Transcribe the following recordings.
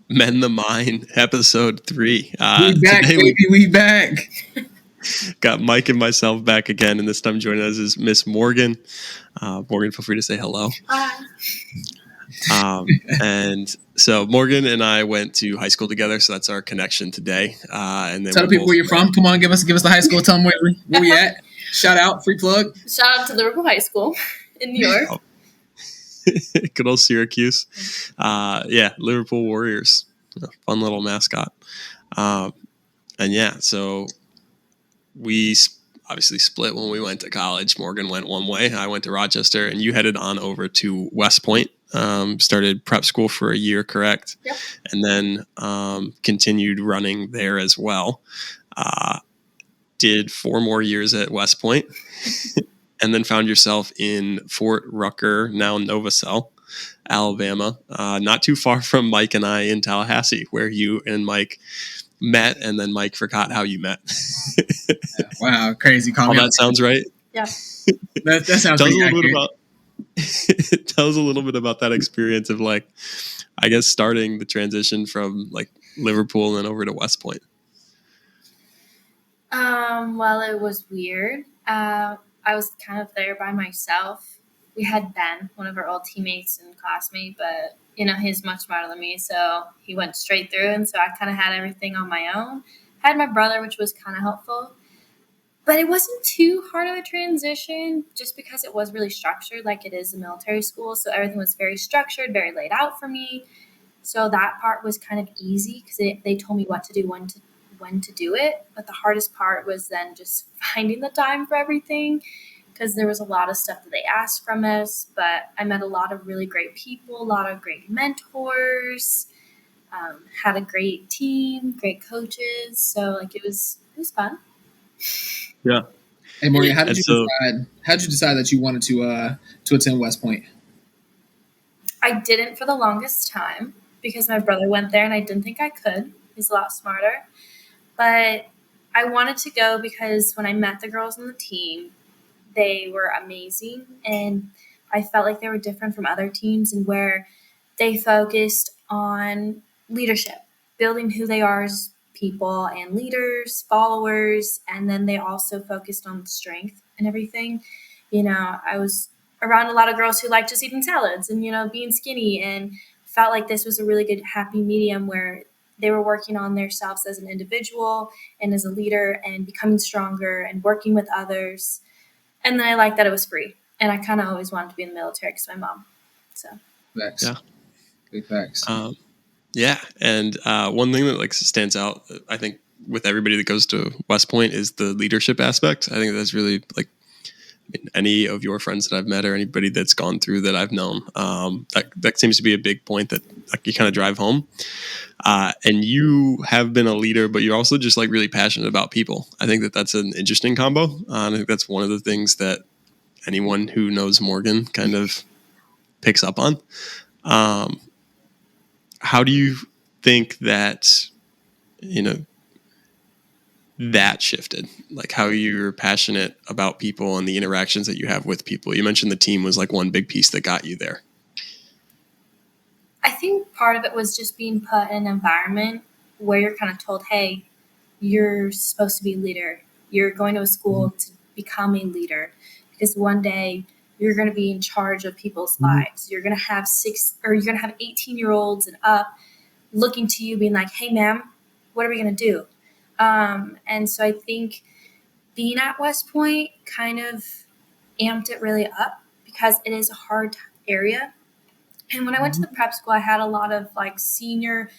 Mend the Mind, episode 3. We back, Today baby. We back. got Mike and myself back again, and this time joining us is Miss Morgan. Morgan, feel free to say hello. Hi. And so Morgan and I went to high school together, so that's our connection today. And then Tell the people where you're from. Come on, give us the high school. Tell them where we at. Shout out, free plug. Shout out to Liverpool High School in New York. Good old Syracuse. Liverpool Warriors. Fun little mascot. So we obviously split when we went to college. Morgan went one way. I went to Rochester, and you headed on over to Westpoint. Started prep school for a year, correct? Yep. And then continued running there as well. Did 4 more years at Westpoint, and then found yourself in Fort Rucker, now Novacell, Alabama, not too far from Mike and I in Tallahassee, where you and Mike met, and then Mike forgot how you met. Wow, crazy. All that sounds right? Yeah. That sounds pretty accurate. Tell us a little bit about that experience of, like, I guess, starting the transition from like Liverpool and then over to Westpoint. Well, it was weird. I was kind of there by myself. We had Ben, one of our old teammates and classmate, but he's much smarter than me, so he went straight through, and so I kind of had everything on my own. I had my brother, which was kind of helpful, but it wasn't too hard of a transition just because it was really structured, like it is a military school, so everything was very structured, very laid out for me. So that part was kind of easy because they told me what to do, when to do it. But the hardest part was then just finding the time for everything, because there was a lot of stuff that they asked from us. But I met a lot of really great people, a lot of great mentors, had a great team, great coaches. So it was fun. Yeah. Hey Morgan, how did you decide that you wanted to attend Westpoint? I didn't for the longest time because my brother went there and I didn't think I could. He's a lot smarter. But I wanted to go because when I met the girls on the team, they were amazing. And I felt like they were different from other teams and where they focused on leadership, building who they are as people and leaders, followers. And then they also focused on strength and everything. I was around a lot of girls who liked just eating salads and, being skinny, and felt like this was a really good happy medium where they were working on themselves as an individual and as a leader and becoming stronger and working with others. And then I liked that it was free. And I kind of always wanted to be in the military because of my mom. So. Facts. Yeah. Big facts. Yeah. And one thing that stands out, I think, with everybody that goes to Westpoint is the leadership aspect. I think that's really any of your friends that I've met or anybody that's gone through that I've known, that seems to be a big point that you kind of drive home. And you have been a leader, but you're also just really passionate about people. I think that's an interesting combo. I think that's one of the things that anyone who knows Morgan kind of picks up on. How do you think that, that shifted, how you're passionate about people and the interactions that you have with people? You mentioned the team was one big piece that got you there. I think part of it was just being put in an environment where you're kind of told, hey, you're supposed to be a leader. You're going to a school to become a leader because one day you're going to be in charge of people's lives. You're going to have 18-year-olds and up looking to you being like, hey, ma'am, what are we going to do? And so I think being at Westpoint kind of amped it really up because it is a hard area. And when I went to the prep school, I had a lot of senior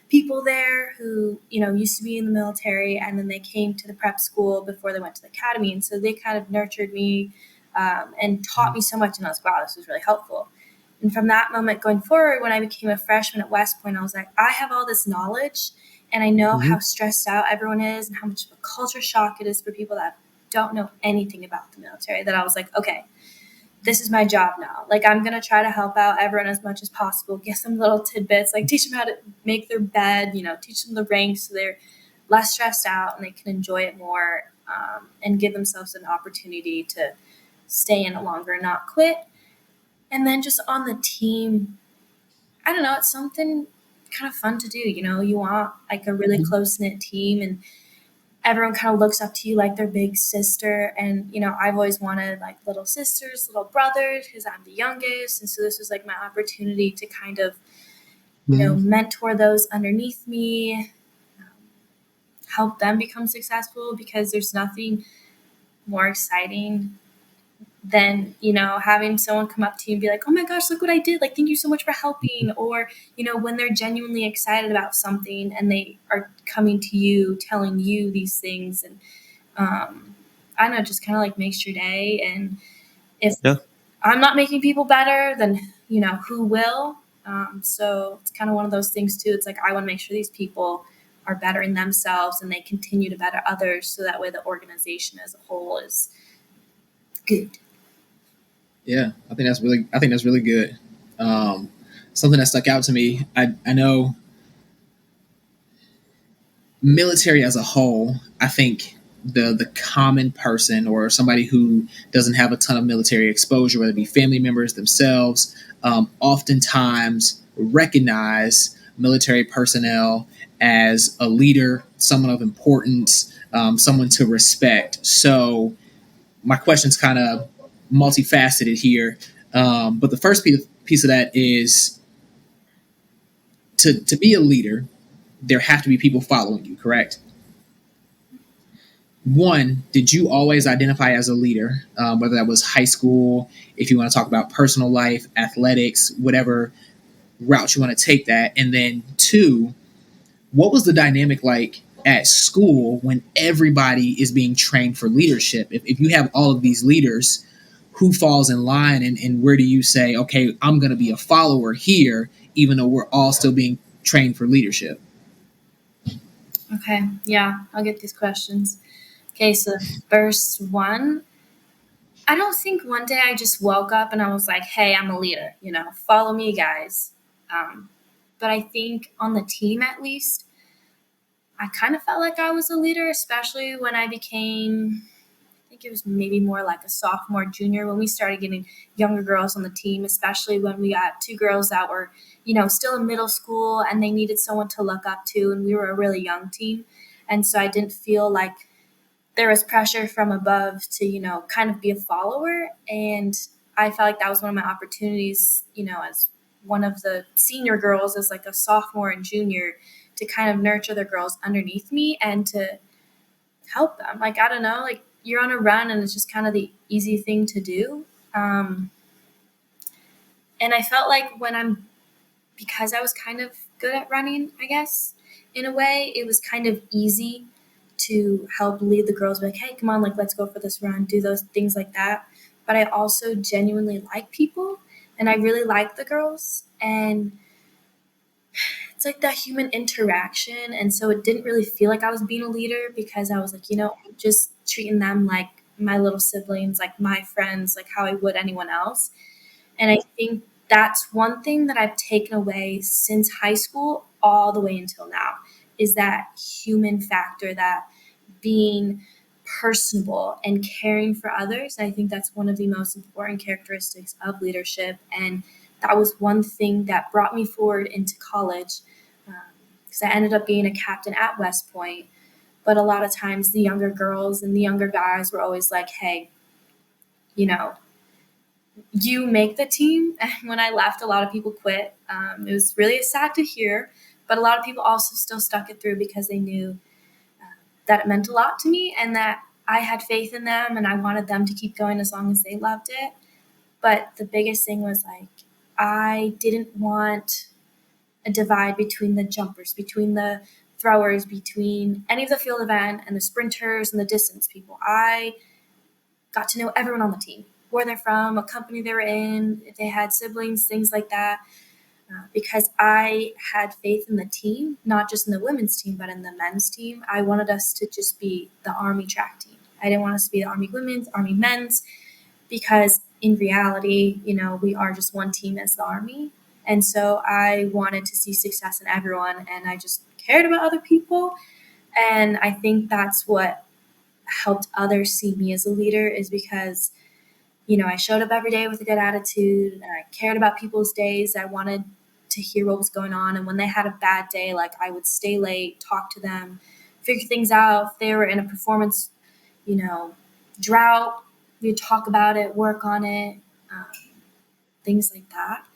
people there who, used to be in the military, and then they came to the prep school before they went to the academy. And so they kind of nurtured me and taught me so much. And I was, wow, this was really helpful. And from that moment going forward, when I became a freshman at Westpoint, I was like, I have all this knowledge, and I know how stressed out everyone is and how much of a culture shock it is for people that don't know anything about the military, that I was like, okay, this is my job now. I'm going to try to help out everyone as much as possible, get some little tidbits, teach them how to make their bed, teach them the ranks so they're less stressed out and they can enjoy it more, and give themselves an opportunity to stay in it longer and not quit. And then just on the team, I don't know, it's something kind of fun to do. You want like a really close knit team, and everyone kind of looks up to you like their big sister. And I've always wanted like little sisters, little brothers, because I'm the youngest, and so this was like my opportunity to kind of mentor those underneath me, help them become successful, because there's nothing more exciting than having someone come up to you and be like, oh my gosh, look what I did, like thank you so much for helping. Or when they're genuinely excited about something and they are coming to you telling you these things. And I don't know, just kind of like makes your day. And if I'm not making people better, then who will? So it's kind of one of those things too. It's like I want to make sure these people are bettering themselves and they continue to better others, so that way the organization as a whole is good. Yeah, I think that's really good. Something that stuck out to me. I know military as a whole. I think the common person or somebody who doesn't have a ton of military exposure, whether it be family members themselves, oftentimes recognize military personnel as a leader, someone of importance, someone to respect. So my question's kind of multifaceted here. But the first piece of that is to be a leader, there have to be people following you, correct? One, did you always identify as a leader, whether that was high school, if you want to talk about personal life, athletics, whatever route you want to take that? And then two, what was the dynamic like at school when everybody is being trained for leadership? If you have all of these leaders, who falls in line, and where do you say, okay, I'm going to be a follower here, even though we're all still being trained for leadership? Okay, yeah, I'll get these questions. Okay, so the first one, I don't think one day I just woke up and I was like, hey, I'm a leader, follow me, guys. But I think on the team, at least, I kind of felt like I was a leader, especially when I became, I think it was maybe more like a sophomore, junior, when we started getting younger girls on the team, especially when we got two girls that were, still in middle school and they needed someone to look up to. And we were a really young team. And so I didn't feel like there was pressure from above to, kind of be a follower. And I felt like that was one of my opportunities, as one of the senior girls, as like a sophomore and junior, to kind of nurture the girls underneath me and to help them. Like, I don't know, like you're on a run and it's just kind of the easy thing to do. And I felt like because I was kind of good at running, I guess, in a way, it was kind of easy to help lead the girls, be like, hey, come on, like, let's go for this run, do those things like that. But I also genuinely like people and I really like the girls. And it's like that human interaction. And so it didn't really feel like I was being a leader, because I was like, just treating them like my little siblings, like my friends, like how I would anyone else. And I think that's one thing that I've taken away since high school all the way until now, is that human factor, that being personable and caring for others. I think that's one of the most important characteristics of leadership. And that was one thing that brought me forward into college, because I ended up being a captain at Westpoint. But a lot of times the younger girls and the younger guys were always like, hey, you know, you make the team. And when I left, a lot of people quit. It was really sad to hear, but a lot of people also still stuck it through because they knew that it meant a lot to me and that I had faith in them and I wanted them to keep going as long as they loved it. But the biggest thing was like, I didn't want a divide between the jumpers, between the throwers, between any of the field event and the sprinters and the distance people. I got to know everyone on the team, where they're from, what company they were in, if they had siblings, things like that. Because I had faith in the team, not just in the women's team, but in the men's team. I wanted us to just be the Army track team. I didn't want us to be the Army women's, Army men's, because in reality, we are just one team as the Army. And so I wanted to see success in everyone, and I just cared about other people. And I think that's what helped others see me as a leader, is because I showed up every day with a good attitude, and I cared about people's days. I wanted to hear what was going on. And when they had a bad day, like I would stay late, talk to them, figure things out. If they were in a performance, drought, we'd talk about it, work on it, things like that.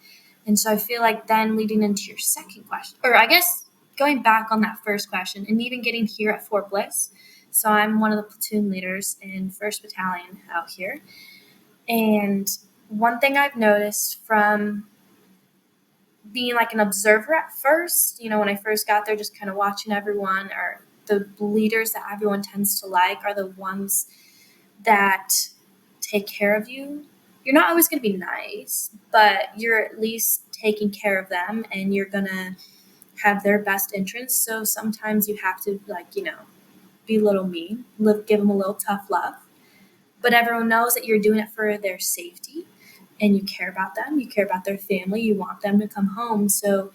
And so I feel like then leading into your second question, or I guess going back on that first question and even getting here at Fort Bliss. So I'm one of the platoon leaders in 1st Battalion out here. And one thing I've noticed from being like an observer at first, when I first got there, just kind of watching everyone, or the leaders that everyone tends to like are the ones that take care of you. You're not always going to be nice, but you're at least taking care of them and you're going to have their best interests. So sometimes you have to be a little mean, give them a little tough love, but everyone knows that you're doing it for their safety and you care about them. You care about their family. You want them to come home. So,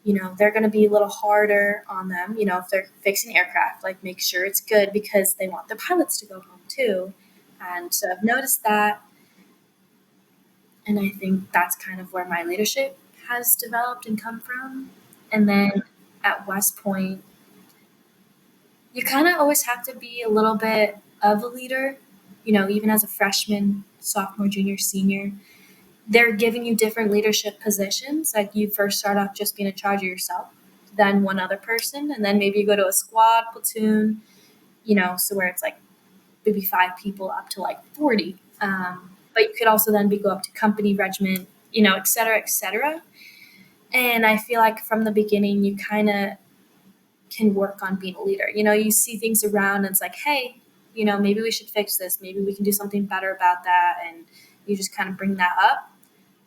they're going to be a little harder on them, if they're fixing aircraft, like make sure it's good because they want their pilots to go home too. And so I've noticed that. And I think that's kind of where my leadership has developed and come from. And then at Westpoint, you kind of always have to be a little bit of a leader, even as a freshman, sophomore, junior, senior. They're giving you different leadership positions. Like you first start off just being in charge of yourself, then one other person, and then maybe you go to a squad, platoon, so where it's like maybe 5 people up to like 40. But you could also then go up to company, regiment, et cetera, et cetera. And I feel like from the beginning, you kind of can work on being a leader. You see things around and it's like, hey, maybe we should fix this. Maybe we can do something better about that. And you just kind of bring that up.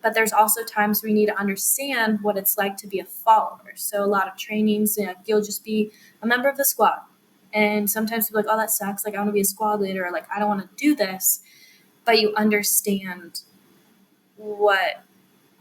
But there's also times where you need to understand what it's like to be a follower. So a lot of trainings, you'll just be a member of the squad. And sometimes people are like, oh, that sucks. Like, I want to be a squad leader. Or like, I don't want to do this. But you understand what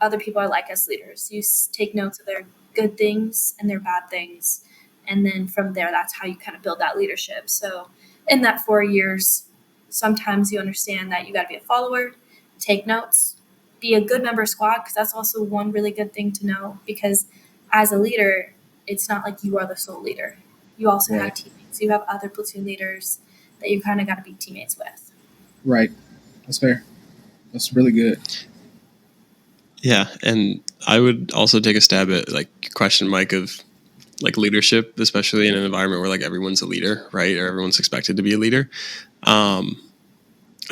other people are like as leaders. You take notes of their good things and their bad things. And then from there, that's how you kind of build that leadership. So in that 4 years, sometimes you understand that you got to be a follower, take notes, be a good member of squad, because that's also one really good thing to know. Because as a leader, it's not like you are the sole leader. You also have teammates. You have other platoon leaders that you kind of got to be teammates with. Right. That's fair. That's really good. Yeah, and I would also take a stab at question, Mike, of leadership, especially in an environment where everyone's a leader, right? Or everyone's expected to be a leader.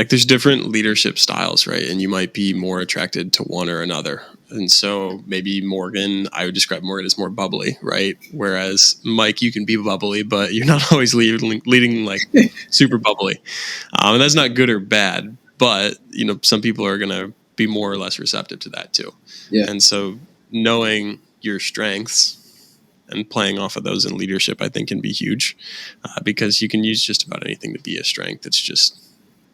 There's different leadership styles, right? And you might be more attracted to one or another. And so maybe Morgan, I would describe Morgan as more bubbly, right? Whereas Mike, you can be bubbly, but you're not always leading super bubbly. And that's not good or bad, but some people are going to be more or less receptive to that too. Yeah. And so knowing your strengths and playing off of those in leadership, I think can be huge because you can use just about anything to be a strength. It's just,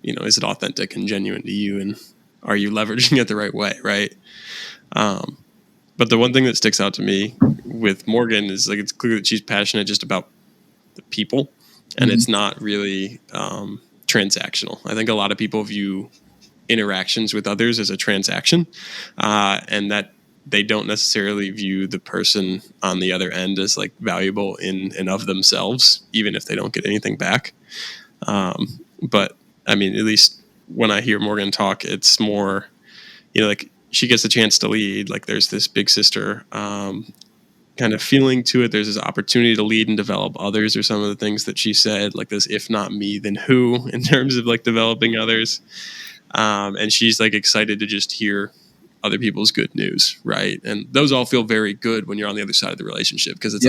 is it authentic and genuine to you? And are you leveraging it the right way? Right. But the one thing that sticks out to me with Morgan is it's clear that she's passionate just about the people and it's not really transactional. I think a lot of people view interactions with others as a transaction and that they don't necessarily view the person on the other end as valuable in and of themselves, even if they don't get anything back. But I mean, at least when I hear Morgan talk, it's more, she gets a chance to lead. There's this big sister kind of feeling to it. There's this opportunity to lead and develop others, or some of the things that she said, this, if not me, then who, in terms of developing others. And she's excited to just hear other people's good news, right? And those all feel very good when you're on the other side of the relationship, because it's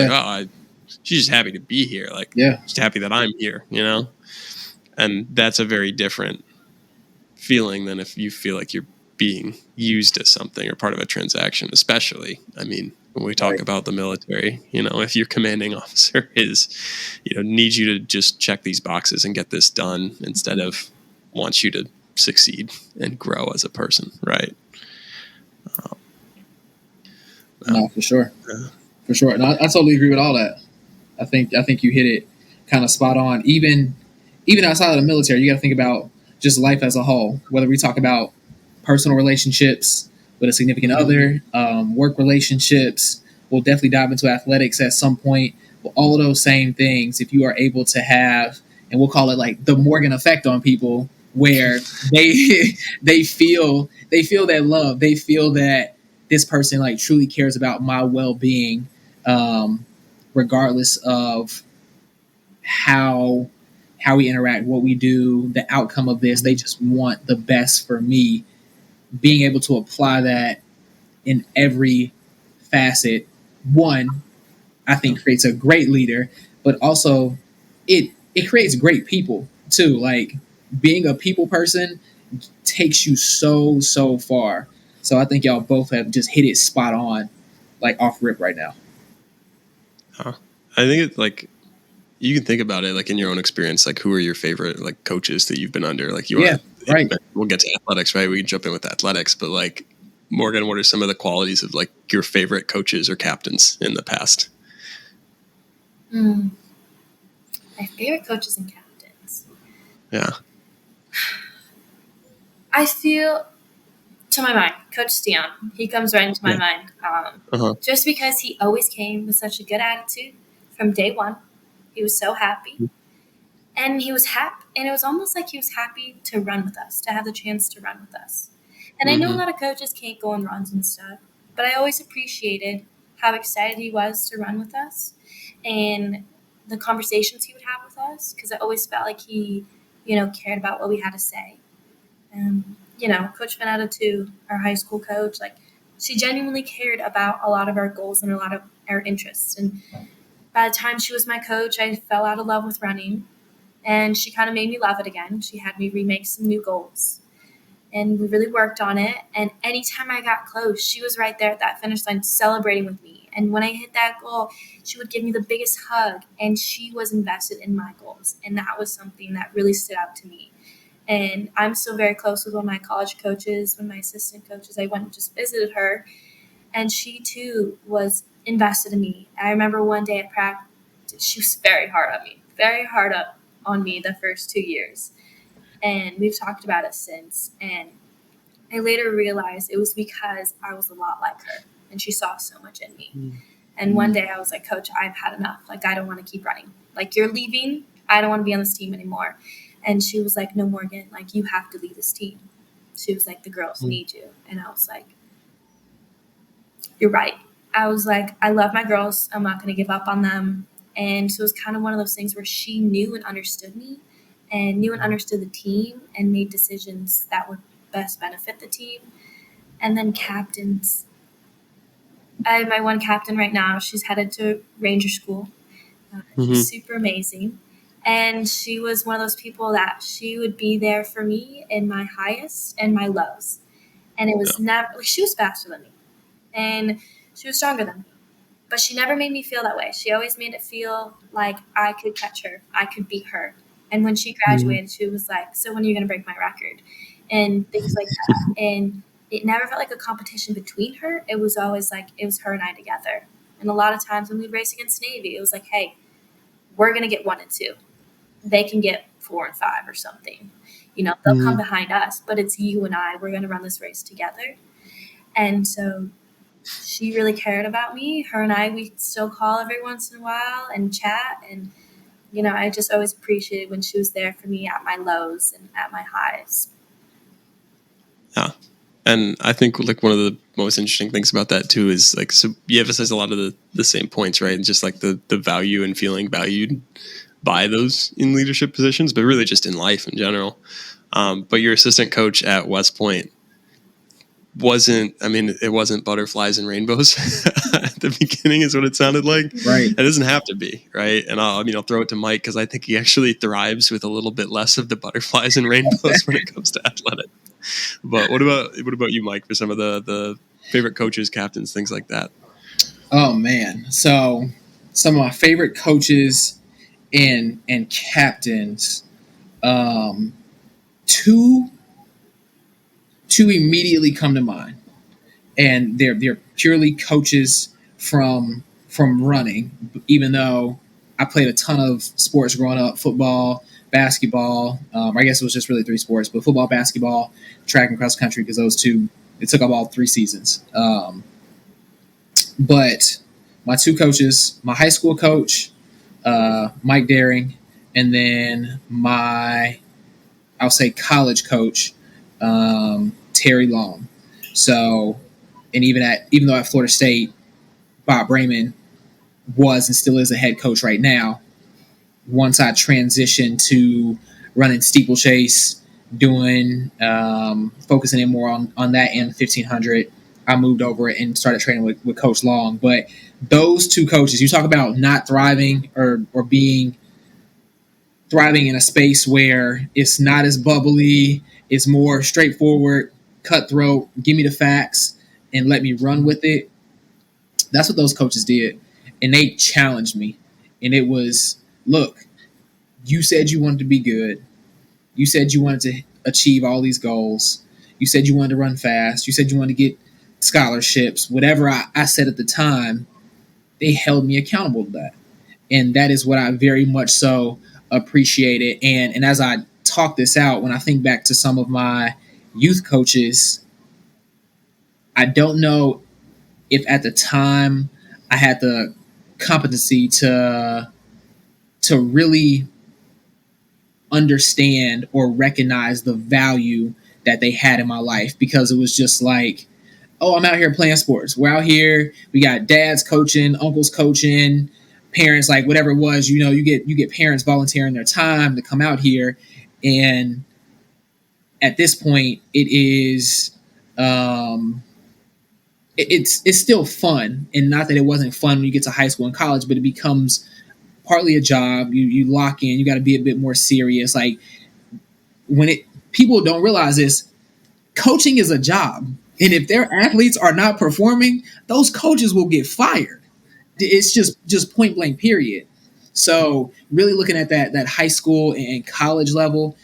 she's just happy to be here, just happy that I'm here, and that's a very different feeling than if you feel like you're being used as something or part of a transaction. Especially, I mean, when we talk about the military, if your commanding officer needs you to just check these boxes and get this done instead of wants you to succeed and grow as a person, right? No, for sure. For sure. And I totally agree with all that. I think you hit it kind of spot on. Even outside of the military, you got to think about just life as a whole, whether we talk about personal relationships, with a significant other, work relationships. We'll definitely dive into athletics at some point. But all of those same things, if you are able to have, and we'll call it like the Morgan effect on people, where they they feel that love, they feel that this person like truly cares about my well being, regardless of how we interact, what we do, the outcome of this. They just want the best for me. Being able to apply that in every facet, one, I think creates a great leader, but also it creates great people too. Like being a people person takes you so far. So I think y'all both have just hit it spot on, like off rip right now. Huh. I think it's like you can think about it like in your own experience, like who are your favorite like coaches that you've been under? Like you Yeah, are right. We'll get to athletics, right? We can jump in with athletics, but like Morgan, what are some of the qualities of like your favorite coaches or captains in the past? My favorite coaches and captains. Yeah. I feel, to my mind, Coach Steon. He comes right into my mind. Just because he always came with such a good attitude from day one. He was so happy. And he was happy. And it was almost like he was happy to run with us, to have the chance to run with us. And I know a lot of coaches can't go on runs and stuff, but I always appreciated how excited he was to run with us and the conversations he would have with us, because I always felt like he, cared about what we had to say. Coach Venetta too, our high school coach, like she genuinely cared about a lot of our goals and a lot of our interests. And by the time she was my coach, I fell out of love with running, and she kind of made me love it again. She had me remake some new goals, and we really worked on it. And anytime I got close, she was right there at that finish line celebrating with me. And when I hit that goal, she would give me the biggest hug, and she was invested in my goals. And that was something that really stood out to me. And I'm still very close with one of my college coaches, one of my assistant coaches. I went and just visited her, and she too was invested in me. I remember one day at practice, she was very hard on me the first 2 years. And we've talked about it since. And I later realized it was because I was a lot like her, and she saw so much in me. And one day I was like, Coach, I've had enough. Like, I don't want to keep running. Like, you're leaving. I don't want to be on this team anymore. And she was like, no, Morgan, like, you have to lead this team. She was like, the girls need you. And I was like, you're right. I was like, I love my girls. I'm not going to give up on them. And so it was kind of one of those things where she knew and understood me and knew and understood the team and made decisions that would best benefit the team. And then captains. I have my one captain right now. She's headed to Ranger School. She's super amazing. And she was one of those people that she would be there for me in my highest and my lows. And it was never, like, she was faster than me. And she was stronger than me. But she never made me feel that way. She always made it feel like I could catch her. I could beat her. And when she graduated, she was like, so when are you going to break my record? And things like that. And it never felt like a competition between her. It was always like it was her and I together. And a lot of times when we'd race against Navy, it was like, hey, we're going to get 1 and 2. They can get 4 and 5 or something. They'll come behind us, but it's you and I. We're going to run this race together. And so she really cared about me. Her and I, we still call every once in a while and chat. And, I just always appreciated when she was there for me at my lows and at my highs. Yeah. And I think like one of the most interesting things about that too is like, so you emphasize a lot of the same points, right? And just like the value and feeling valued by those in leadership positions, but really just in life in general. But your assistant coach at Westpoint it wasn't butterflies and rainbows at the beginning is what it sounded like. Right. It doesn't have to be, right? And I'll throw it to Mike because I think he actually thrives with a little bit less of the butterflies and rainbows when it comes to athletics. But what about you, Mike, for some of the favorite coaches, captains, things like that? Oh man. So some of my favorite coaches and captains, two immediately come to mind. And they're purely coaches from running, even though I played a ton of sports growing up: football, basketball. I guess it was just really 3 sports, but football, basketball, track and cross country, because those 2 It took up all 3 seasons. But my 2 coaches, my high school coach, Mike Daring, and then my, I'll say, college coach, Terry Long. So, and even though at Florida State, Bob Raymond was and still is a head coach right now. Once I transitioned to running steeplechase, doing focusing in more on that and 1500, I moved over and started training with Coach Long. But those 2 coaches, you talk about not thriving or being thriving in a space where it's not as bubbly, it's more straightforward, cutthroat, give me the facts and let me run with it. That's what those coaches did. And they challenged me. And it was, look, you said you wanted to be good. You said you wanted to achieve all these goals. You said you wanted to run fast. You said you wanted to get scholarships. Whatever I said at the time, they held me accountable to that. And that is what I very much so appreciated. And as I talk this out, when I think back to some of my youth coaches, I don't know if at the time I had the competency to really understand or recognize the value that they had in my life, because it was just like, oh, I'm out here playing sports. We're out here. We got dads coaching, uncles coaching, parents, like whatever it was, you get parents volunteering their time to come out here. And at this point it is, it's still fun. And not that it wasn't fun when you get to high school and college, but it becomes partly a job. You lock in, you got to be a bit more serious. Like people don't realize this, coaching is a job. And if their athletes are not performing, those coaches will get fired. It's just point blank, period. So really looking at that high school and college level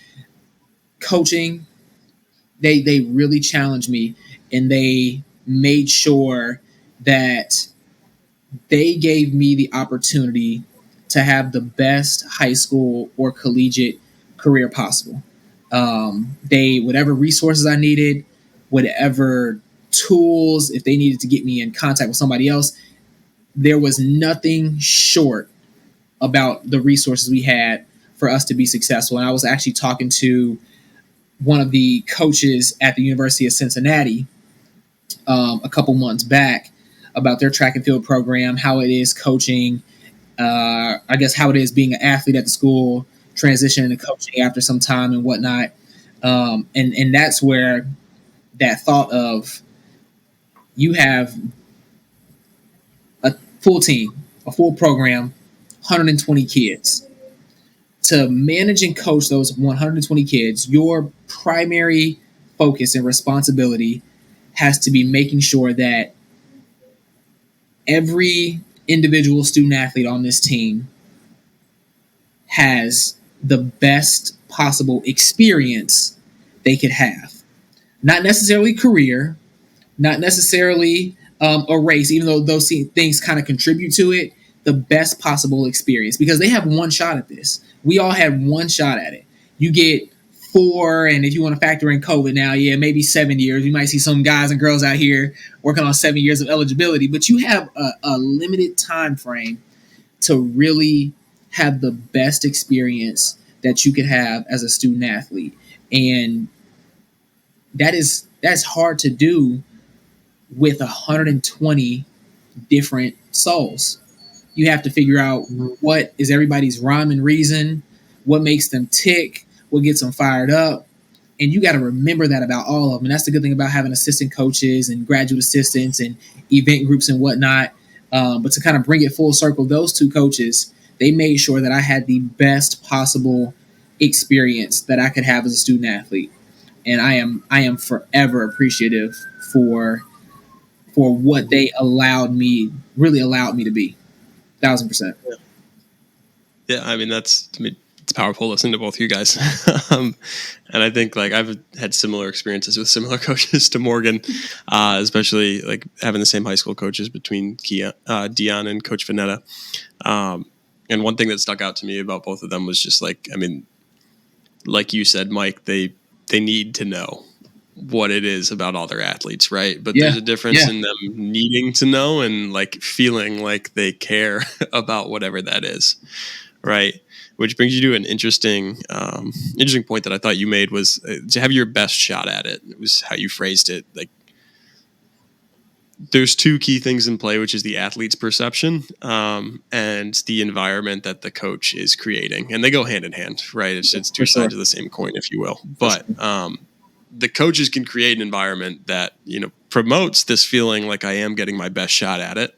coaching, they really challenged me, and they made sure that they gave me the opportunity to have the best high school or collegiate career possible. They, whatever resources I needed, whatever tools, if they needed to get me in contact with somebody else, there was nothing short about the resources we had for us to be successful. And I was actually talking to one of the coaches at the University of Cincinnati a couple months back about their track and field program, how it is coaching, I guess how it is being an athlete at the school, transitioning to coaching after some time and whatnot. And that's where that thought of, you have a full team, a full program, 120 kids. To manage and coach those 120 kids, your primary focus and responsibility has to be making sure that every individual student athlete on this team has the best possible experience they could have. Not necessarily career, not necessarily a race, even though those things kind of contribute to it, the best possible experience, because they have one shot at this. We all had one shot at it. You get 4, and if you want to factor in COVID now, yeah, maybe 7 years. We might see some guys and girls out here working on 7 years of eligibility, but you have a limited time frame to really have the best experience that you could have as a student athlete. And that's hard to do with 120 different souls. You have to figure out what is everybody's rhyme and reason, what makes them tick, what gets them fired up. And you got to remember that about all of them. And that's the good thing about having assistant coaches and graduate assistants and event groups and whatnot. But to kind of bring it full circle, those 2 coaches, they made sure that I had the best possible experience that I could have as a student athlete. And I am forever appreciative for what they really allowed me to be. 1,000%. Yeah, I mean, to me, it's powerful listening to both you guys. And I think like I've had similar experiences with similar coaches to Morgan, especially like having the same high school coaches between Dion and Coach Vanetta. And one thing that stuck out to me about both of them was just like, I mean, like you said, Mike, they need to know. what it is about all their athletes, right? But Yeah. there's a difference Yeah. in them needing to know and like feeling like they care about whatever that is, right? Which brings you to an interesting point that I thought you made was to have your best shot at it. It was how you phrased it. Like, there's two key things in play, which is the athlete's perception and the environment that the coach is creating, and they go hand in hand, right? It's two For sure. sides of the same coin, if you will. For But sure. the coaches can create an environment that promotes this feeling like I am getting my best shot at it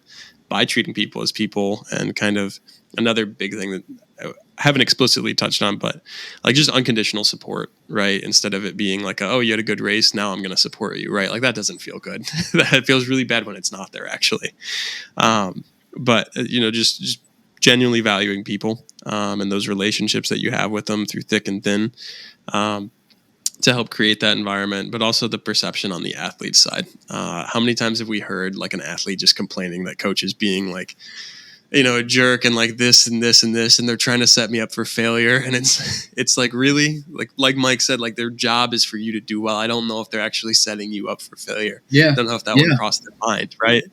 by treating people as people, and kind of another big thing that I haven't explicitly touched on, but like just unconditional support, right? Instead of it being like, oh, you had a good race, now I'm going to support you, right? Like that doesn't feel good. That feels really bad when it's not there, actually. But just genuinely valuing people and those relationships that you have with them through thick and thin. To help create that environment, but also the perception on the athlete side. How many times have we heard like an athlete just complaining that coach is being like, a jerk and like this and this and this, and they're trying to set me up for failure. And it's like, really, like Mike said, like their job is for you to do well. I don't know if they're actually setting you up for failure. Yeah. I don't know if that would cross their mind, right?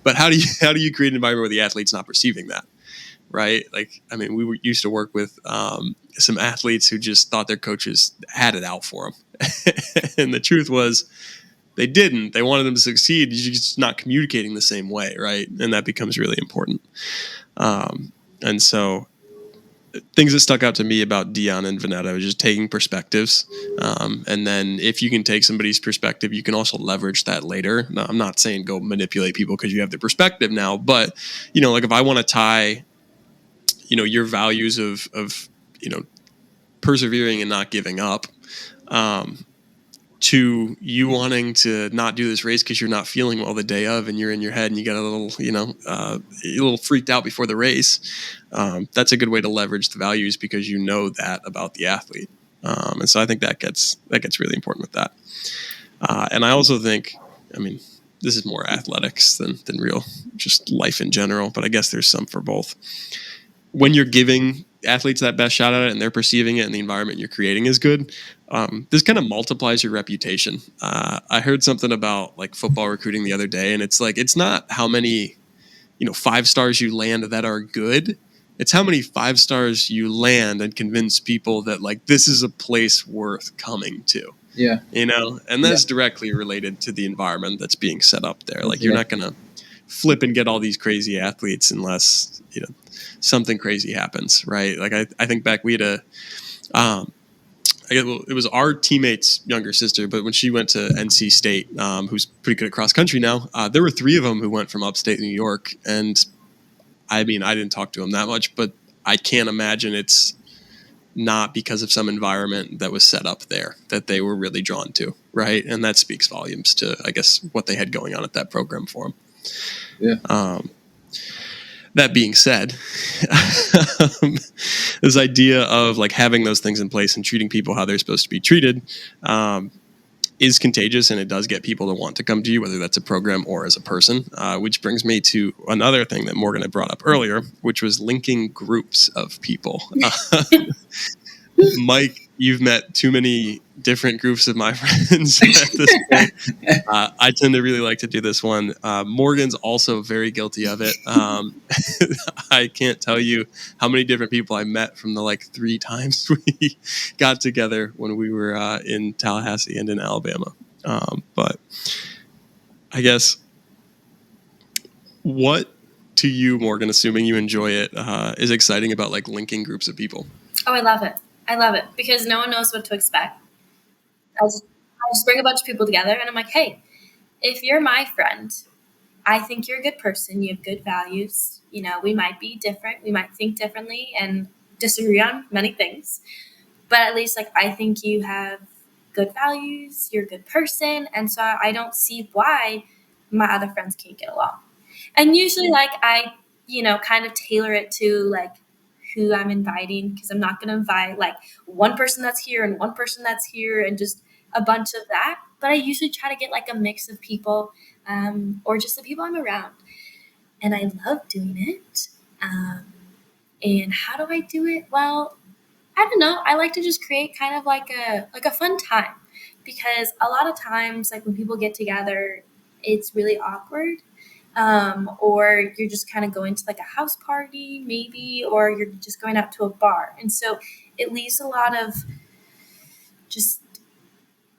But how do you create an environment where the athlete's not perceiving that? Right? Like, I mean, used to work with some athletes who just thought their coaches had it out for them. And the truth was they didn't. They wanted them to succeed. You're just not communicating the same way, right? And that becomes really important. And so things that stuck out to me about Dion and Vanetta was just taking perspectives. And then if you can take somebody's perspective, you can also leverage that later. Now, I'm not saying go manipulate people because you have their perspective now, but, like if I want to tie your values of persevering and not giving up to you wanting to not do this race because you're not feeling well the day of, and you're in your head and you get a little a little freaked out before the race. That's a good way to leverage the values because you know that about the athlete. And so I think that gets really important with that. And I also think, I mean, this is more athletics than real just life in general, but I guess there's some for both. When you're giving athletes that best shot at it and they're perceiving it and the environment you're creating is good, this kind of multiplies your reputation. I heard something about like football recruiting the other day, and it's like, it's not how many 5 stars you land that are good. It's how many 5 stars you land and convince people that like this is a place worth coming to. Yeah. And that's directly related to the environment that's being set up there. Like, you're not going to flip and get all these crazy athletes unless something crazy happens, right? Like I think back, we had it was our teammate's younger sister, but when she went to NC State, who's pretty good at cross country now, there were 3 of them who went from upstate New York. And I mean, I didn't talk to them that much, but I can't imagine it's not because of some environment that was set up there that they were really drawn to, right? And that speaks volumes to, I guess, what they had going on at that program for them. Yeah. That being said, this idea of like having those things in place and treating people how they're supposed to be treated is contagious, and it does get people to want to come to you, whether that's a program or as a person, which brings me to another thing that Morgan had brought up earlier, which was linking groups of people. Mike, you've met too many different groups of my friends at this point. I tend to really like to do this one. Morgan's also very guilty of it. I can't tell you how many different people I met from the like 3 times we got together when we were in Tallahassee and in Alabama. But I guess, what to you, Morgan, assuming you enjoy it, is exciting about like linking groups of people? Oh, I love it. I love it because no one knows what to expect. I just bring a bunch of people together and I'm like, hey, if you're my friend, I think you're a good person. You have good values. We might be different. We might think differently and disagree on many things. But at least like I think you have good values. You're a good person. And so I don't see why my other friends can't get along. And usually like I, kind of tailor it to like who I'm inviting, because I'm not going to invite like one person that's here and one person that's here and just a bunch of that. But I usually try to get like a mix of people, or just the people I'm around. And I love doing it. And how do I do it? Well, I don't know. I like to just create kind of like a fun time. because a lot of times, like when people get together, it's really awkward. Or you're just kind of going to like a house party, maybe, or you're just going out to a bar. And so it leaves a lot of just,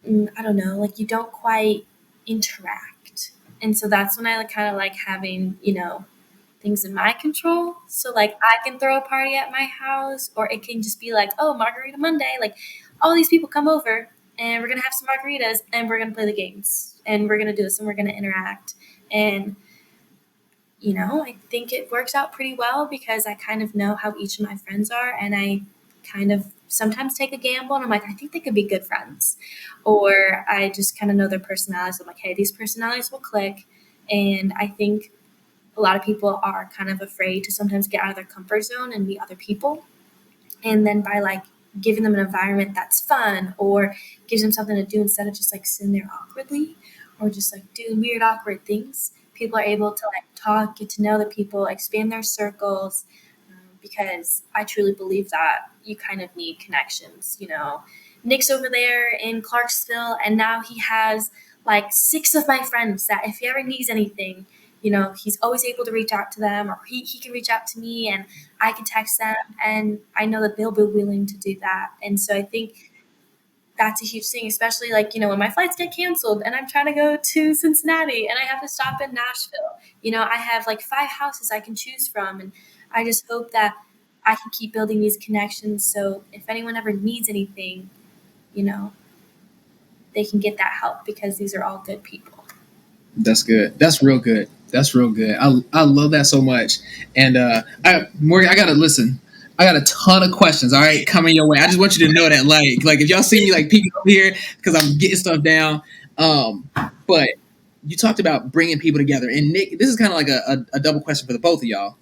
I don't know, like you don't quite interact. And so that's when I like, kind of like having, things in my control. So like I can throw a party at my house, or it can just be like, oh, Margarita Monday, like all these people come over and we're gonna have some margaritas and we're gonna play the games and we're gonna do this and we're gonna interact. And I think it works out pretty well because I kind of know how each of my friends are, and I kind of sometimes take a gamble and I'm like, I think they could be good friends. Or I just kind of know their personalities. I'm like, hey, these personalities will click. And I think a lot of people are kind of afraid to sometimes get out of their comfort zone and meet other people. And then by like giving them an environment that's fun or gives them something to do instead of just like sitting there awkwardly or just like doing weird awkward things, people are able to like talk, get to know the people, expand their circles. Because I truly believe that you kind of need connections. Nick's over there in Clarksville, and now he has like 6 of my friends that if he ever needs anything, he's always able to reach out to them, or he can reach out to me and I can text them, and I know that they'll be willing to do that. And so I think that's a huge thing, especially like, when my flights get canceled and I'm trying to go to Cincinnati and I have to stop in Nashville. I have like 5 houses I can choose from. And I just hope that I can keep building these connections. So if anyone ever needs anything, you know, they can get that help because these are all good people. That's good. That's real good. That's real good. I love that so much. And Morgan, I gotta listen. I got a ton of questions. All right, coming your way. I just want you to know that, like if y'all see me like peeking over here because I'm getting stuff down. But you talked about bringing people together, and Nick, this is kind of like a double question for the both of y'all.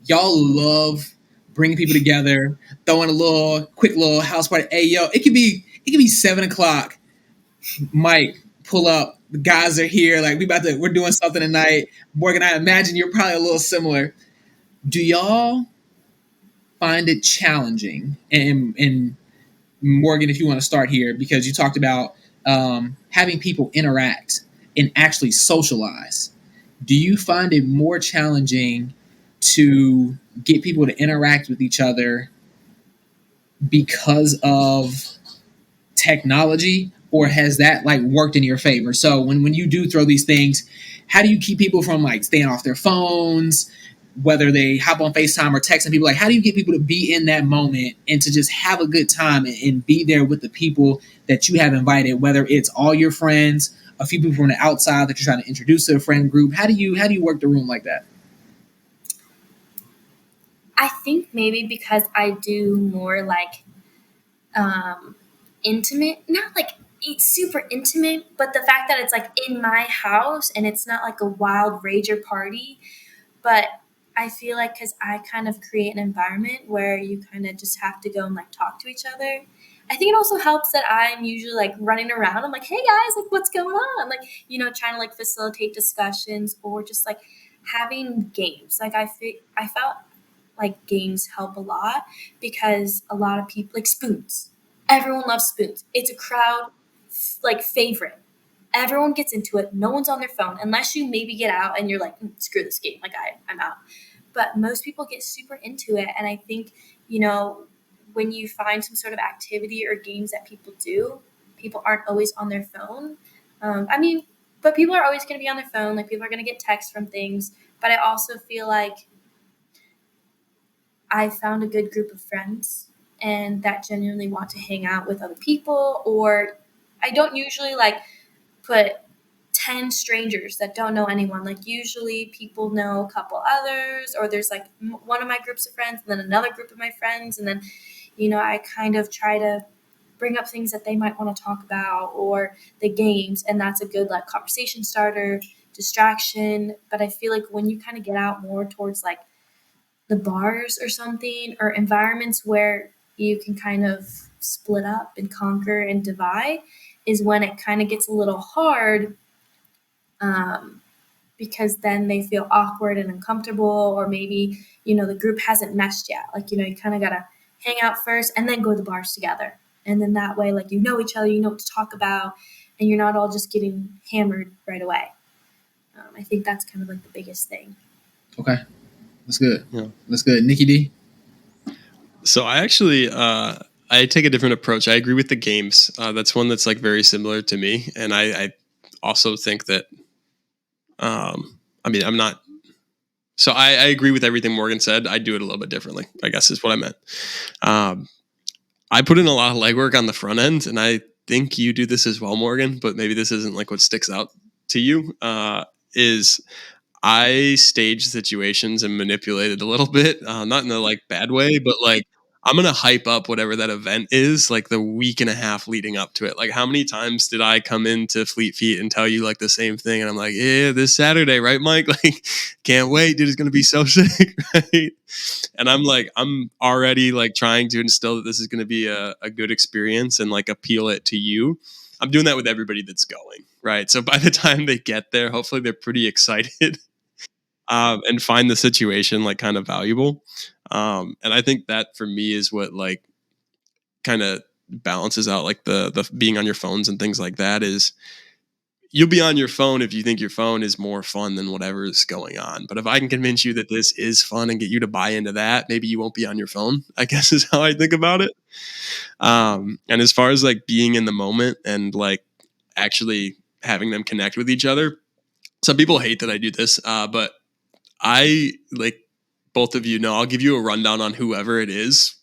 Y'all love bringing people together, throwing a quick little house party. Hey, yo, it could be 7 o'clock. Mike, pull up. The guys are here. Like we're doing something tonight. Morgan, I imagine you're probably a little similar. Do y'all find it challenging? And Morgan, if you want to start here, because you talked about having people interact and actually socialize. Do you find it more challenging to get people to interact with each other because of technology, or has that like worked in your favor? So when you do throw these things, how do you keep people from like staying off their phones, whether they hop on FaceTime or texting people? Like, how do you get people to be in that moment and to just have a good time and be there with the people that you have invited, whether it's all your friends, a few people from the outside that you're trying to introduce to a friend group? How do you work the room like that? I think maybe because I do more like intimate, not like it's super intimate, but the fact that it's like in my house and it's not like a wild rager party. But I feel like because I kind of create an environment where you kind of just have to go and like talk to each other. I think it also helps that I'm usually like running around. I'm like, hey guys, like what's going on? Like, trying to like facilitate discussions or just like having games. Like I felt like games help a lot because a lot of people like spoons. Everyone loves spoons. It's a crowd like favorite. Everyone gets into it. No one's on their phone unless you maybe get out and you're like, screw this game. Like I'm out. But most people get super into it. And I think, when you find some sort of activity or games that people do, people aren't always on their phone. But people are always going to be on their phone. Like people are going to get texts from things. But I also feel like I found a good group of friends and that genuinely want to hang out with other people. Or I don't usually like put 10 strangers that don't know anyone. Like usually people know a couple others, or there's like one of my groups of friends and then another group of my friends. And then, I kind of try to bring up things that they might want to talk about or the games. And that's a good like conversation starter, distraction. But I feel like when you kind of get out more towards like the bars or something, or environments where you can kind of split up and conquer and divide, is when it kind of gets a little hard, because then they feel awkward and uncomfortable, or maybe the group hasn't meshed yet. Like you kind of gotta hang out first and then go to the bars together. And then that way, like, you know each other, you know what to talk about, and you're not all just getting hammered right away. I think that's kind of like the biggest thing. Okay. That's good. Yeah. That's good. Nikki D? So I actually I take a different approach. I agree with the games. That's one that's like very similar to me, and I also think that I mean I'm not. So I agree with everything Morgan said. I do it a little bit differently, I guess is what I meant. I put in a lot of legwork on the front end, and I think you do this as well, Morgan. But maybe this isn't like what sticks out to you. Is I stage situations and manipulate it a little bit, not in a like bad way, but like I'm gonna hype up whatever that event is, like the week and a half leading up to it. Like, how many times did I come into Fleet Feet and tell you like the same thing? And I'm like, yeah, this Saturday, right, Mike? Like, can't wait, dude. It's gonna be so sick, right? And I'm like, I'm already like trying to instill that this is gonna be a good experience and like appeal it to you. I'm doing that with everybody that's going, right? So by the time they get there, hopefully they're pretty excited and find the situation like kind of valuable. And I think that for me is what like kind of balances out like the being on your phones and things like that is you'll be on your phone if you think your phone is more fun than whatever is going on. But if I can convince you that this is fun and get you to buy into that, maybe you won't be on your phone, I guess is how I think about it. And as far as like being in the moment and like actually having them connect with each other, some people hate that I do this, but I like both of you know, I'll give you a rundown on whoever it is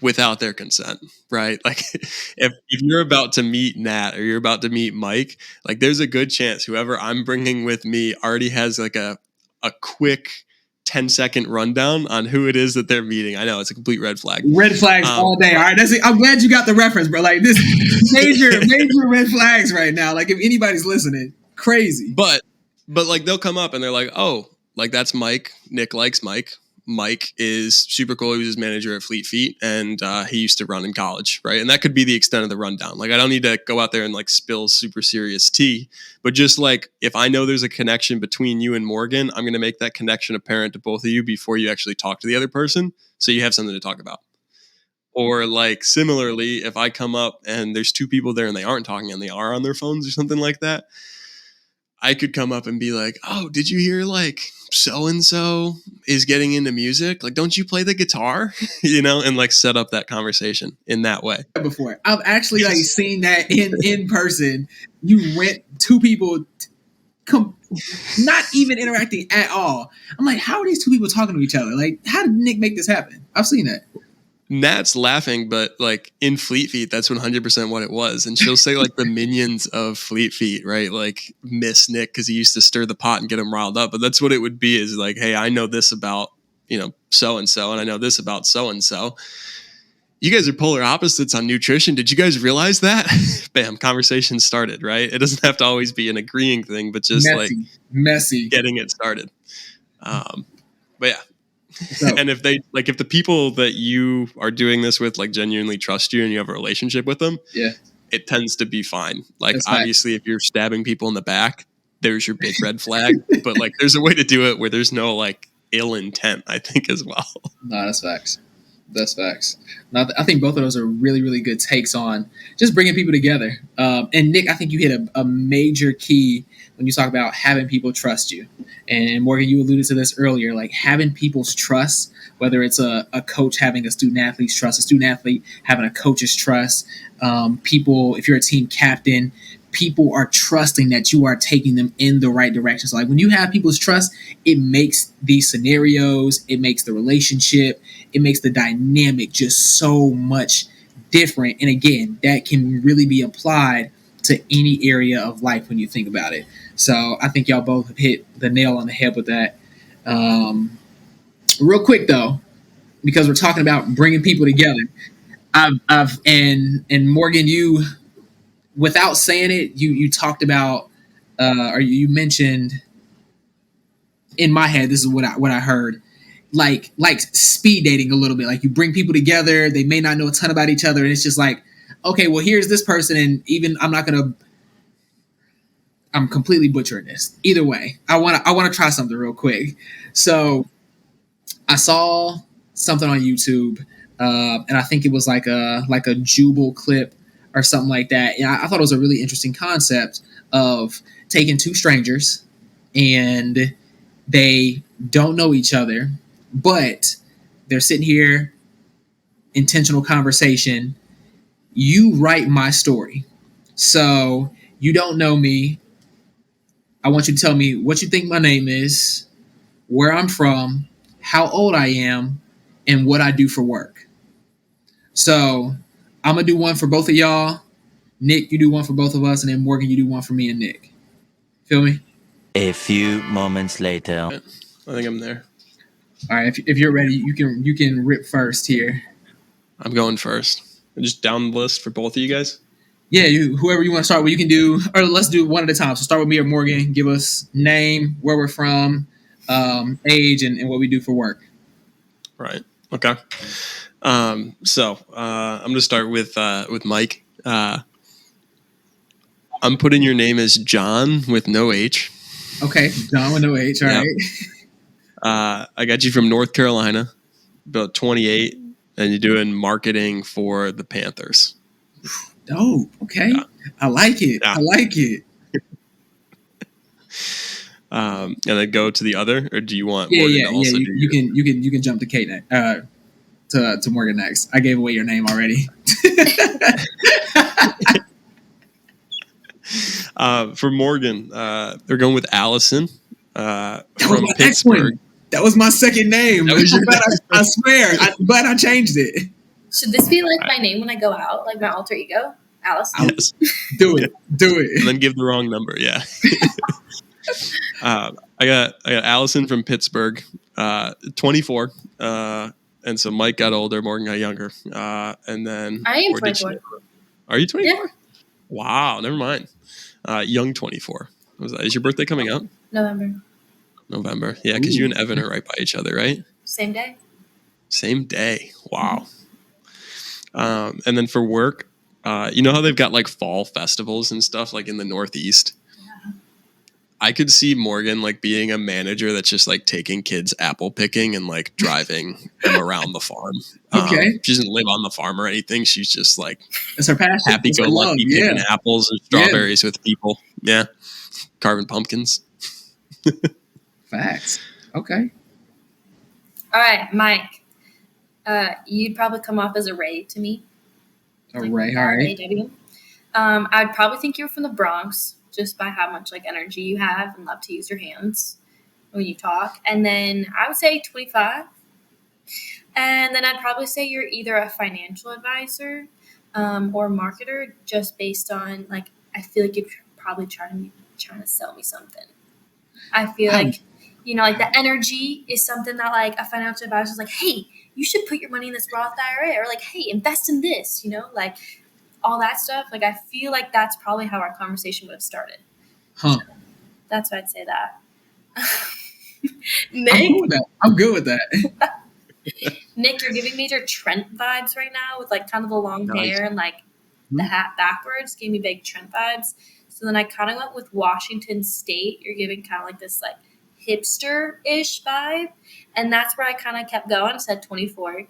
without their consent, right? Like if you're about to meet Nat or you're about to meet Mike, like there's a good chance whoever I'm bringing with me already has like a quick 10-second rundown on who it is that they're meeting. I know it's a complete red flag. Red flags all day. All right, that's it. I'm glad you got the reference, bro. Like this major red flags right now. Like if anybody's listening, crazy. But like they'll come up and they're like, oh, like that's Mike. Nick likes Mike. Mike is super cool. He was his manager at Fleet Feet, and he used to run in college, right? And that could be the extent of the rundown. Like, I don't need to go out there and like spill super serious tea, but just like if I know there's a connection between you and Morgan, I'm going to make that connection apparent to both of you before you actually talk to the other person, so you have something to talk about. Or like similarly, if I come up and there's two people there and they aren't talking and they are on their phones or something like that, I could come up and be like, oh, did you hear like so-and-so is getting into music? Like, don't you play the guitar? You know, and like set up that conversation in that way. Before I've actually like seen that in person. You rent two people not even interacting at all. I'm like, how are these two people talking to each other? Like, how did Nick make this happen? I've seen that. Nat's laughing, but like in Fleet Feet, that's 100% what it was. And she'll say like the minions of Fleet Feet, right? Like miss Nick because he used to stir the pot and get him riled up. But that's what it would be is like, hey, I know this about, you know, so-and-so, and I know this about so-and-so. You guys are polar opposites on nutrition. Did you guys realize that? Bam, conversation started, right? It doesn't have to always be an agreeing thing, but just messy getting it started. But yeah. So, and if the people that you are doing this with like genuinely trust you and you have a relationship with them, yeah, it tends to be fine. Like that's obviously nice. If you're stabbing people in the back, there's your big red flag. But like there's a way to do it where there's no like ill intent, I think, as well. No, that's facts. That's facts. Now, I think both of those are really, really good takes on just bringing people together. And Nick, I think you hit a major key when you talk about having people trust you. And Morgan, you alluded to this earlier, like having people's trust, whether it's a coach having a student athlete's trust, a student athlete having a coach's trust, people, if you're a team captain, people are trusting that you are taking them in the right direction. So like when you have people's trust, it makes these scenarios, it makes the relationship, it makes the dynamic just so much different. And again, that can really be applied to any area of life when you think about it. So I think y'all both have hit the nail on the head with that. Real quick though, because we're talking about bringing people together, and Morgan, you, without saying it, you talked about, or you mentioned in my head, this is what I heard, like speed dating a little bit. Like you bring people together, they may not know a ton about each other, and it's just like, okay, well here's this person, and even I'm completely butchering this. Either way, I want to try something real quick. So I saw something on YouTube and I think it was like a Jubal clip or something like that. And I thought it was a really interesting concept of taking two strangers and they don't know each other, but they're sitting here, intentional conversation. You write my story. So you don't know me. I want you to tell me what you think my name is, where I'm from, how old I am, and what I do for work. So I'm going to do one for both of y'all. Nick, you do one for both of us. And then Morgan, you do one for me and Nick. Feel me? A few moments later. I think I'm there. All right. If you're ready, you can rip first here. I'm going first. Just down the list for both of you guys. Yeah, whoever you want to start with, you can do, or let's do one at a time. So start with me or Morgan. Give us name, where we're from, age, and what we do for work. Right. Okay. So I'm gonna start with Mike. I'm putting your name as John with no H. Okay, John with no H. All right. I got you from North Carolina, about 28, and you're doing marketing for the Panthers. Dope. Okay. Yeah. I like it. Yeah. I like it. And then go to the other, or do you want Morgan to also do you can jump to Kate next, to Morgan next. I gave away your name already. For Morgan, they're going with Allison from Pittsburgh. That was my second name. I swear. I'm glad I changed it. Should this be like my name when I go out, like my alter ego, Allison? Yes. Do it. And then give the wrong number. Yeah. I got Allison from Pittsburgh, 24, and so Mike got older, Morgan got younger, and then I am 24. Are you 24? Yeah. Wow, never mind. Young 24. Is your birthday coming up? November. Yeah, because you and Evan are right by each other, right? Same day. Wow. And then for work, you know how they've got like fall festivals and stuff like in the Northeast? Yeah. I could see Morgan like being a manager that's just like taking kids apple picking and like driving them around the farm. Okay. She doesn't live on the farm or anything. She's just like it's her passion. Happy-go-lucky picking apples and strawberries with people. Yeah. Carving pumpkins. Facts. Okay. All right, Mike. You'd probably come off as a Ray to me. A Ray, all right. AW. I'd probably think you're from the Bronx just by how much like energy you have and love to use your hands when you talk. And then I would say 25. And then I'd probably say you're either a financial advisor or marketer, just based on like I feel like you're probably trying to sell me something. I feel like like the energy is something that like a financial advisor is like, hey, you should put your money in this Roth IRA, or like, hey, invest in this, like all that stuff. Like I feel like that's probably how our conversation would have started. So that's why I'd say that. Nick? I'm good with that. Nick, you're giving major Trent vibes right now with like kind of the long hair and like the hat backwards. Gave me big Trent vibes. So then I kind of went with Washington State. You're giving kind of like this like hipster-ish vibe. And that's where I kind of kept going. I said 24,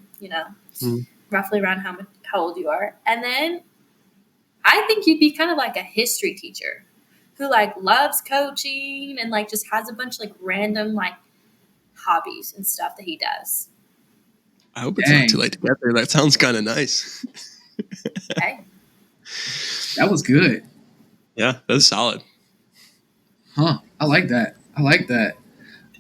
roughly around how old you are. And then I think you'd be kind of like a history teacher who like loves coaching and like just has a bunch of like random like hobbies and stuff that he does. I hope it's not too late to get there. That sounds kind of nice. Okay. That was good. Yeah, that's solid. I like that.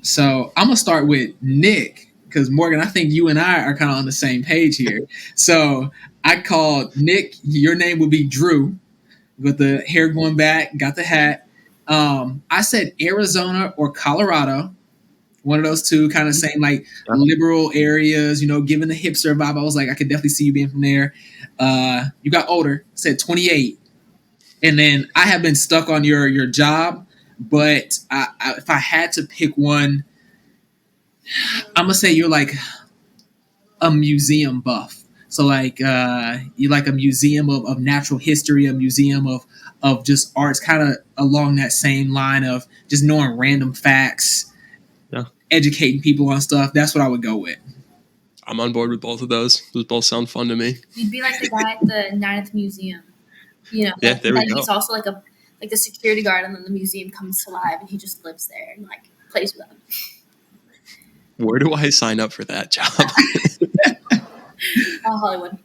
So I'm going to start with Nick because, Morgan, I think you and I are kind of on the same page here. So I called Nick. Your name would be Drew with the hair going back, got the hat. I said Arizona or Colorado. One of those two, kind of same like liberal areas, giving the hipster vibe. I was like, I could definitely see you being from there. You got older, said 28. And then I have been stuck on your job, but if I had to pick one, I'm going to say you're like a museum buff. So like you're like a museum of natural history, a museum of just arts, kind of along that same line of just knowing random facts, educating people on stuff. That's what I would go with. I'm on board with both of those. Those both sound fun to me. You'd be like the guy at the night at the museum. You know, Yeah, like, there we that go. he's also like the security guard, and then the museum comes to life, and he just lives there and like plays with them. Where do I sign up for that job? Hollywood.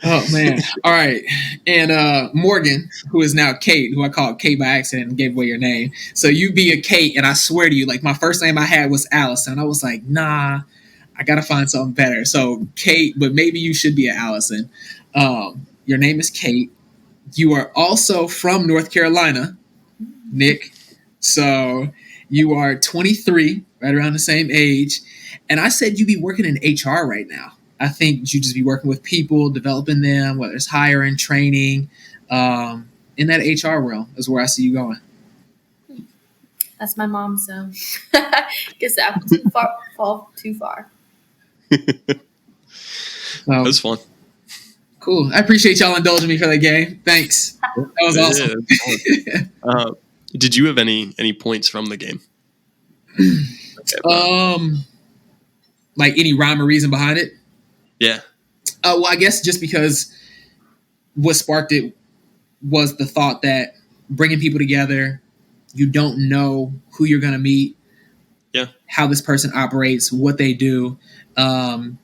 Oh man! All right, and Morgan, who is now Kate, who I called Kate by accident and gave away your name. So you be a Kate, and I swear to you, like my first name I had was Allison. I was like, nah, I gotta find something better. So Kate, but maybe you should be an Allison. Your name is Kate. You are also from North Carolina, Nick. So you are 23, right around the same age. And I said you'd be working in HR right now. I think you just be working with people, developing them, whether it's hiring, training. In that HR realm is where I see you going. That's my mom, so guess that didn't fall too far. That So, was fun. cool. I appreciate y'all indulging me for that game. Thanks. That was awesome. Yeah, did you have any points from the game? Like any rhyme or reason behind it? Yeah. Well, I guess just because what sparked it was the thought that bringing people together, you don't know who you're going to meet, Yeah. how this person operates, what they do, kind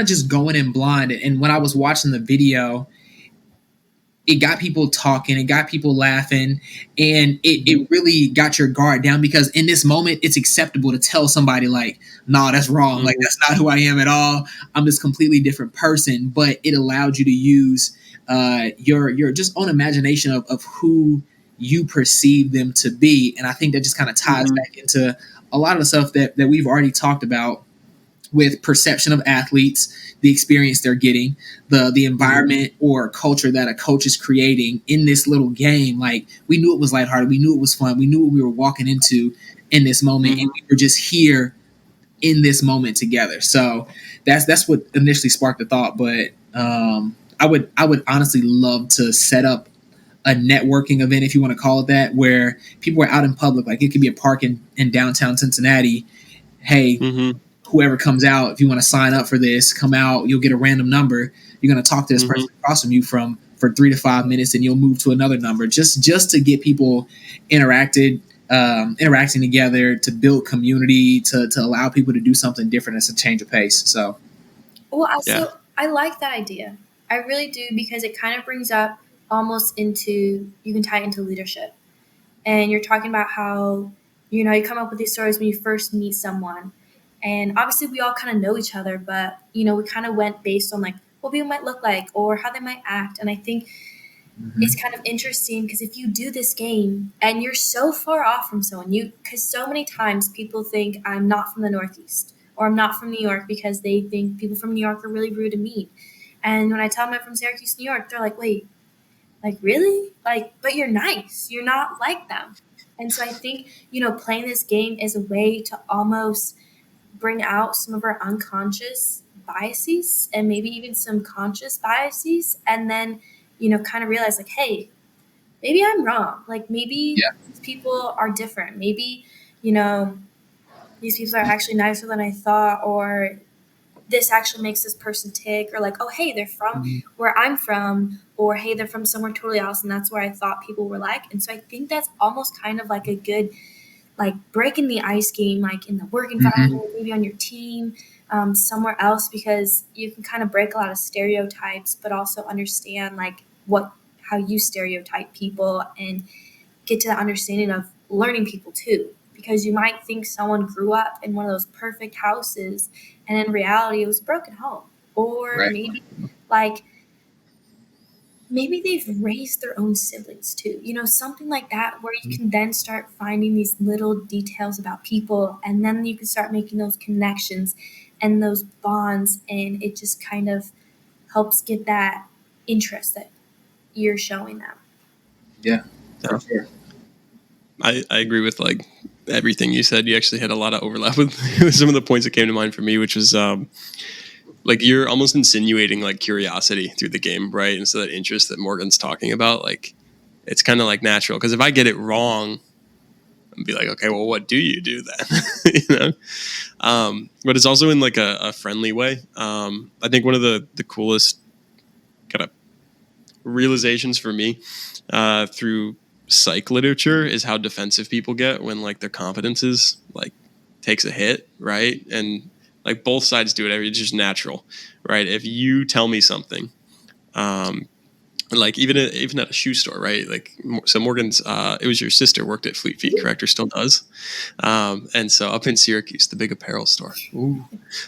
of just going in blind. And when I was watching the video, it got people talking, it got people laughing, and it really got your guard down because in this moment, it's acceptable to tell somebody like, nah, that's wrong. Mm-hmm. Like, that's not who I am at all. I'm this completely different person, but it allowed you to use your just own imagination of who you perceive them to be. And I think that just kind of ties back into a lot of the stuff that we've already talked about with perception of athletes, the experience they're getting, the environment or culture that a coach is creating in this little game. Like, we knew it was lighthearted. We knew it was fun. We knew what we were walking into in this moment. And we were just here in this moment together. So that's what initially sparked the thought. But I would honestly love to set up a networking event, if you want to call it that, where people are out in public. Like, it could be a park in downtown Cincinnati. Hey, whoever comes out, if you want to sign up for this, come out. You'll get a random number. You're going to talk to this person across from you for 3 to 5 minutes, and you'll move to another number just to get people interacting together, to build community, to allow people to do something different. It's a change of pace. So, well, I like that idea. I really do, because it kind of brings up almost into, you can tie it into leadership. And you're talking about how, you come up with these stories when you first meet someone. And obviously we all kind of know each other, but, we kind of went based on like what people might look like or how they might act. And I think it's kind of interesting because if you do this game and you're so far off from someone, because so many times people think I'm not from the Northeast or I'm not from New York because they think people from New York are really rude and mean. And when I tell them I'm from Syracuse, New York, they're like, wait, like, really? Like, but you're nice. You're not like them. And so I think, playing this game is a way to almost bring out some of our unconscious biases and maybe even some conscious biases. And then, kind of realize like, hey, maybe I'm wrong. Like, maybe these people are different. Maybe, these people are actually nicer than I thought, or this actually makes this person tick, or like, oh, hey, they're from where I'm from, or hey, they're from somewhere totally else, and that's where I thought people were like. And so I think that's almost kind of like a good, like, breaking the ice game, like in the work environment, maybe on your team, somewhere else, because you can kind of break a lot of stereotypes, but also understand like how you stereotype people and get to the understanding of learning people too. Because you might think someone grew up in one of those perfect houses, and in reality, it was a broken home. Or maybe they've raised their own siblings too. Something like that, where you can then start finding these little details about people, and then you can start making those connections and those bonds, and it just kind of helps get that interest that you're showing them. yeah, for sure. I agree with like everything you said. You actually had a lot of overlap with some of the points that came to mind for me, which was like you're almost insinuating like curiosity through the game, right? And so that interest that Morgan's talking about, like it's kind of like natural, because if I get it wrong, and be like, okay, well, what do you do then? you know, but it's also in like a friendly way. I think one of the coolest kind of realizations for me through psych literature is how defensive people get when like their confidence is like takes a hit, right? And like both sides do it. It's just natural, right? If you tell me something, like even at a shoe store, right? Like so, Morgan's, it was your sister worked at Fleet Feet, correct? Or still does? And so up in Syracuse, the big apparel store. Ooh.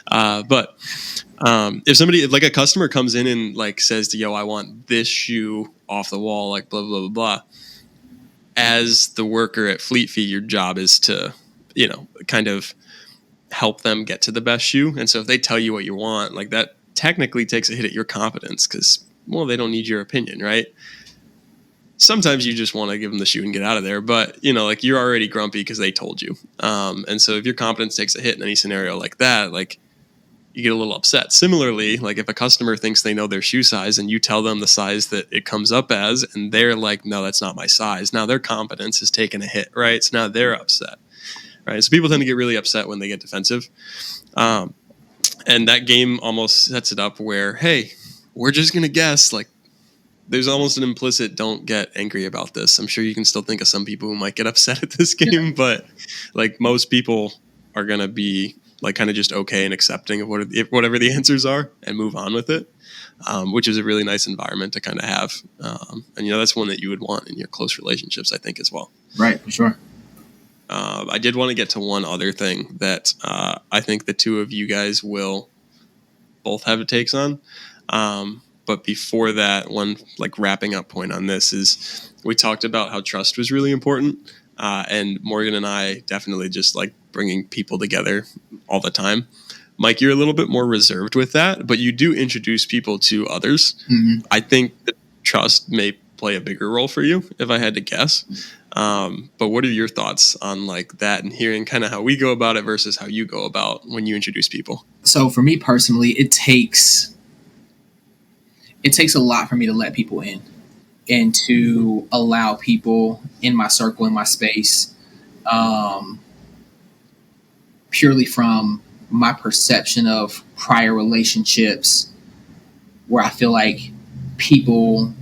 But if somebody like a customer comes in and like says to yo, I want this shoe off the wall, like blah blah blah blah. As the worker at Fleet Feet, your job is to, you know, kind of help them get to the best shoe. And so if they tell you what you want, like that technically takes a hit at your confidence because, well, they don't need your opinion, right? Sometimes you just want to give them the shoe and get out of there, but you know, like you're already grumpy because they told you. And so if your confidence takes a hit in any scenario like that, like you get a little upset. Similarly, like if a customer thinks they know their shoe size and you tell them the size that it comes up as, and they're like, no, that's not my size. Now their confidence is taking a hit, right? So now they're upset, right? So people tend to get really upset when they get defensive. And that game almost sets it up where, hey, we're just going to guess. Like there's almost an implicit don't get angry about this. I'm sure you can still think of some people who might get upset at this game, but like most people are going to be like kind of just okay and accepting of whatever the answers are and move on with it, which is a really nice environment to kind of have. And, you know, that's one that you would want in your close relationships, I think, as well. Right, for sure. I did want to get to one other thing that I think the two of you guys will both have takes on. But before that, one like wrapping up point on this is we talked about how trust was really important. And Morgan and I definitely just like bringing people together all the time. Mike, you're a little bit more reserved with that, but you do introduce people to others. Mm-hmm. I think that trust may play a bigger role for you, if I had to guess. But what are your thoughts on like that and hearing kind of how we go about it versus how you go about when you introduce people? So for me personally, it takes a lot for me to let people in and to allow people in my circle, in my space, purely from my perception of prior relationships where I feel like people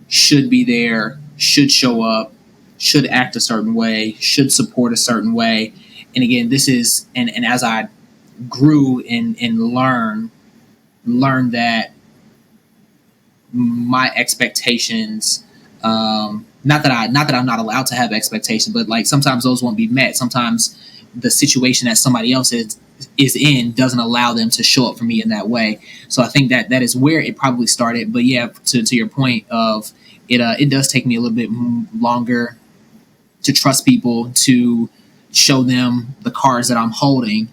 should be there, should show up, should act a certain way, should support a certain way. And again, this is, and as I grew and learned that my expectations, not that I'm not allowed to have expectations, but like sometimes those won't be met. Sometimes the situation that somebody else is in doesn't allow them to show up for me in that way. So I think that is where it probably started. But yeah, to your point of it does take me a little bit longer to trust people, to show them the cards that I'm holding,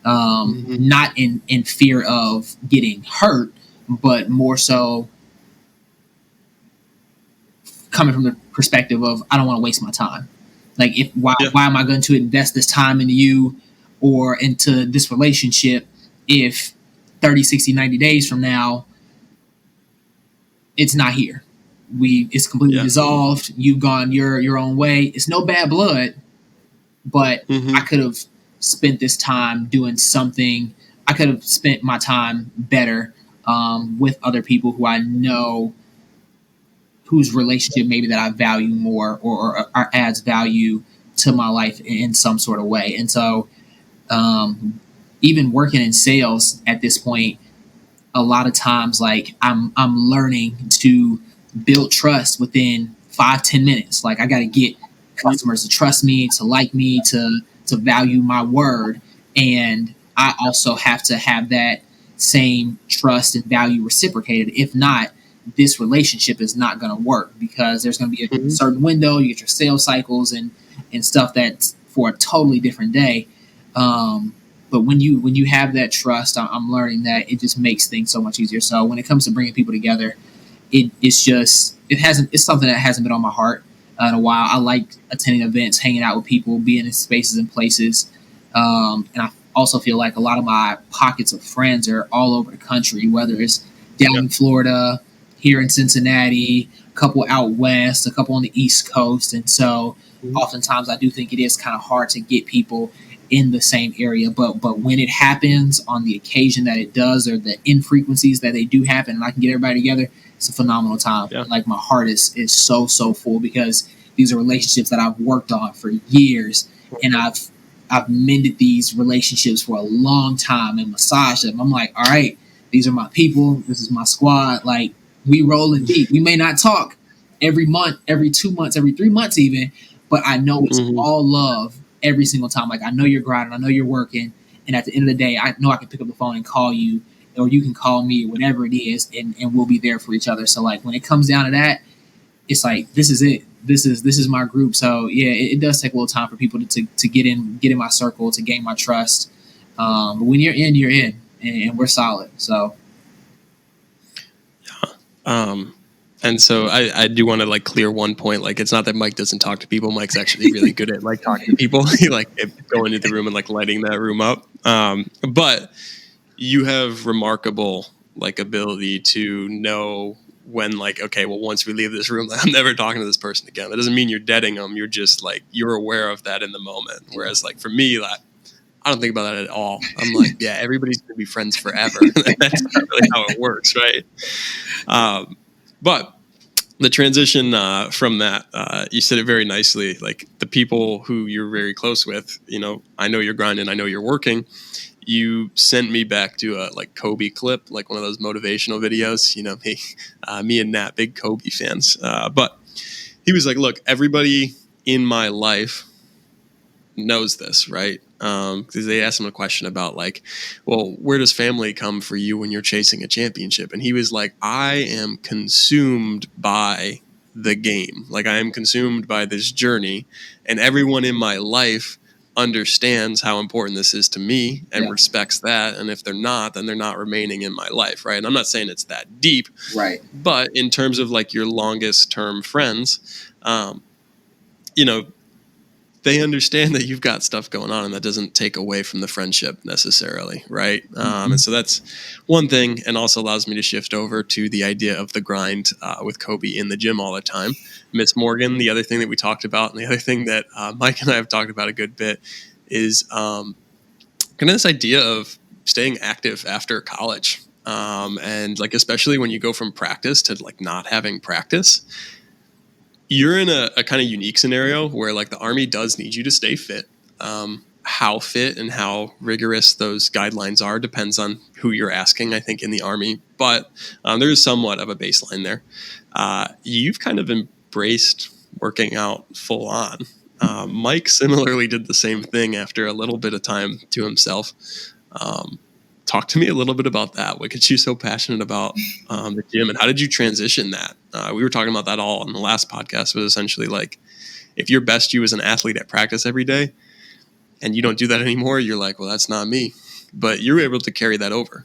not in fear of getting hurt, but more so coming from the perspective of I don't want to waste my time. Like why am I going to invest this time into you or into this relationship if 30, 60, 90 days from now it's not here? It's completely dissolved. You've gone your own way. It's no bad blood, but I could have spent this time doing something. I could have spent my time better with other people who I know whose relationship maybe that I value more or adds value to my life in some sort of way. And so even working in sales at this point, a lot of times like I'm learning to build trust within 5-10 minutes. Like I got to get customers to trust me, to like me, to value my word. And I also have to have that same trust and value reciprocated. If not, this relationship is not going to work because there's going to be a certain window. You get your sales cycles and stuff that's for a totally different day. But when you have that trust, I'm learning that it just makes things so much easier. So when it comes to bringing people together, it's something that hasn't been on my heart in a while. I like attending events, hanging out with people, being in spaces and places. And I also feel like a lot of my pockets of friends are all over the country, whether it's down in Florida, here in Cincinnati, a couple out west, a couple on the East Coast. And so oftentimes I do think it is kind of hard to get people in the same area. But when it happens on the occasion that it does, or the infrequencies that they do happen, and I can get everybody together, it's a phenomenal time. Yeah. Like my heart is so full, because these are relationships that I've worked on for years, and I've mended these relationships for a long time and massaged them. I'm like, all right, these are my people. This is my squad. Like, we rolling deep. We may not talk every month, every 2 months, every 3 months even, but I know it's all love every single time. Like, I know you're grinding, I know you're working, and at the end of the day, I know I can pick up the phone and call you, or you can call me, whatever it is, and we'll be there for each other. So like, when it comes down to that, it's like, this is it. This is my group. So yeah, it does take a little time for people to get in my circle, to gain my trust. But when you're in, and we're solid. So and so I do want to like clear one point. Like, it's not that Mike doesn't talk to people. Mike's actually really good at like talking to people. He like going into the room and like lighting that room up. But you have remarkable like ability to know when, like, okay, well, once we leave this room, like, I'm never talking to this person again. That doesn't mean you're deading them. You're just like, you're aware of that in the moment. Whereas like for me, like, I don't think about that at all. I'm like, yeah, everybody's going to be friends forever. That's not really how it works, right? But the transition from that, you said it very nicely. Like, the people who you're very close with, you know, I know you're grinding, I know you're working. You sent me back to a like Kobe clip, like one of those motivational videos. You know, me and Nat, big Kobe fans. But he was like, look, everybody in my life knows this, right? Because they asked him a question about like, well, where does family come for you when you're chasing a championship? And he was like, I am consumed by the game. Like, I am consumed by this journey, and everyone in my life understands how important this is to me and respects that. And if they're not, then they're not remaining in my life, right? And I'm not saying it's that deep, right. But in terms of like your longest term friends, you know, they understand that you've got stuff going on, and that doesn't take away from the friendship necessarily, right? And so that's one thing, and also allows me to shift over to the idea of the grind with Kobe in the gym all the time. Miss Morgan, the other thing that we talked about, and the other thing that Mike and I have talked about a good bit, is kind of this idea of staying active after college. And like, especially when you go from practice to like not having practice, you're in a kind of unique scenario where like the Army does need you to stay fit. How fit and how rigorous those guidelines are depends on who you're asking, I think, in the Army. But there is somewhat of a baseline there. You've kind of embraced working out full on. Mike similarly did the same thing after a little bit of time to himself. Talk to me a little bit about that. What gets you so passionate about the gym, and how did you transition that? We were talking about that all in the last podcast, but essentially like, if your best you as an athlete at practice every day and you don't do that anymore, you're like, well, that's not me. But you were able to carry that over.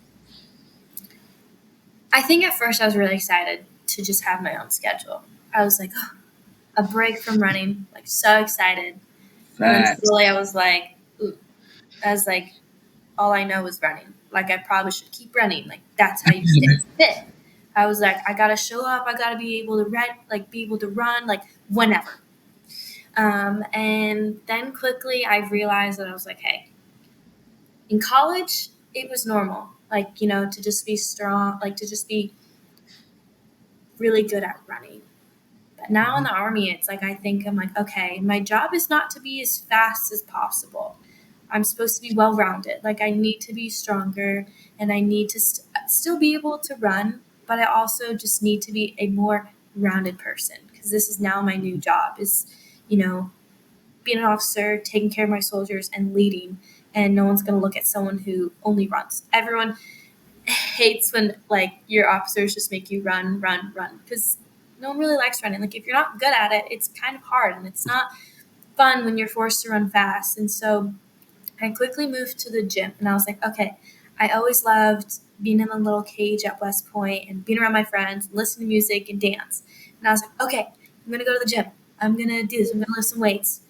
I think at first I was really excited to just have my own schedule. I was like, oh, a break from running, like so excited. And then slowly I was like, ooh. I was like, all I know is running. Like, I probably should keep running. Like, that's how you stay fit. I was like, I gotta show up. I gotta be able to be able to run, like whenever. And then quickly I realized that I was like, hey, in college it was normal, like, you know, to just be strong, like to just be really good at running. But now in the Army, it's like, I'm like, okay, my job is not to be as fast as possible. I'm supposed to be well-rounded. Like, I need to be stronger, and I need to still be able to run, but I also just need to be a more rounded person, because this is now my new job, is, you know, being an officer, taking care of my soldiers, and leading. And no one's going to look at someone who only runs. Everyone hates when, like, your officers just make you run, because no one really likes running. Like, if you're not good at it, it's kind of hard, and it's not fun when you're forced to run fast. And so I quickly moved to the gym, and I was like, okay, I always loved being in a little cage at Westpoint and being around my friends and listening to music and dance. And I was like, okay, I'm going to go to the gym. I'm going to do this. I'm going to lift some weights.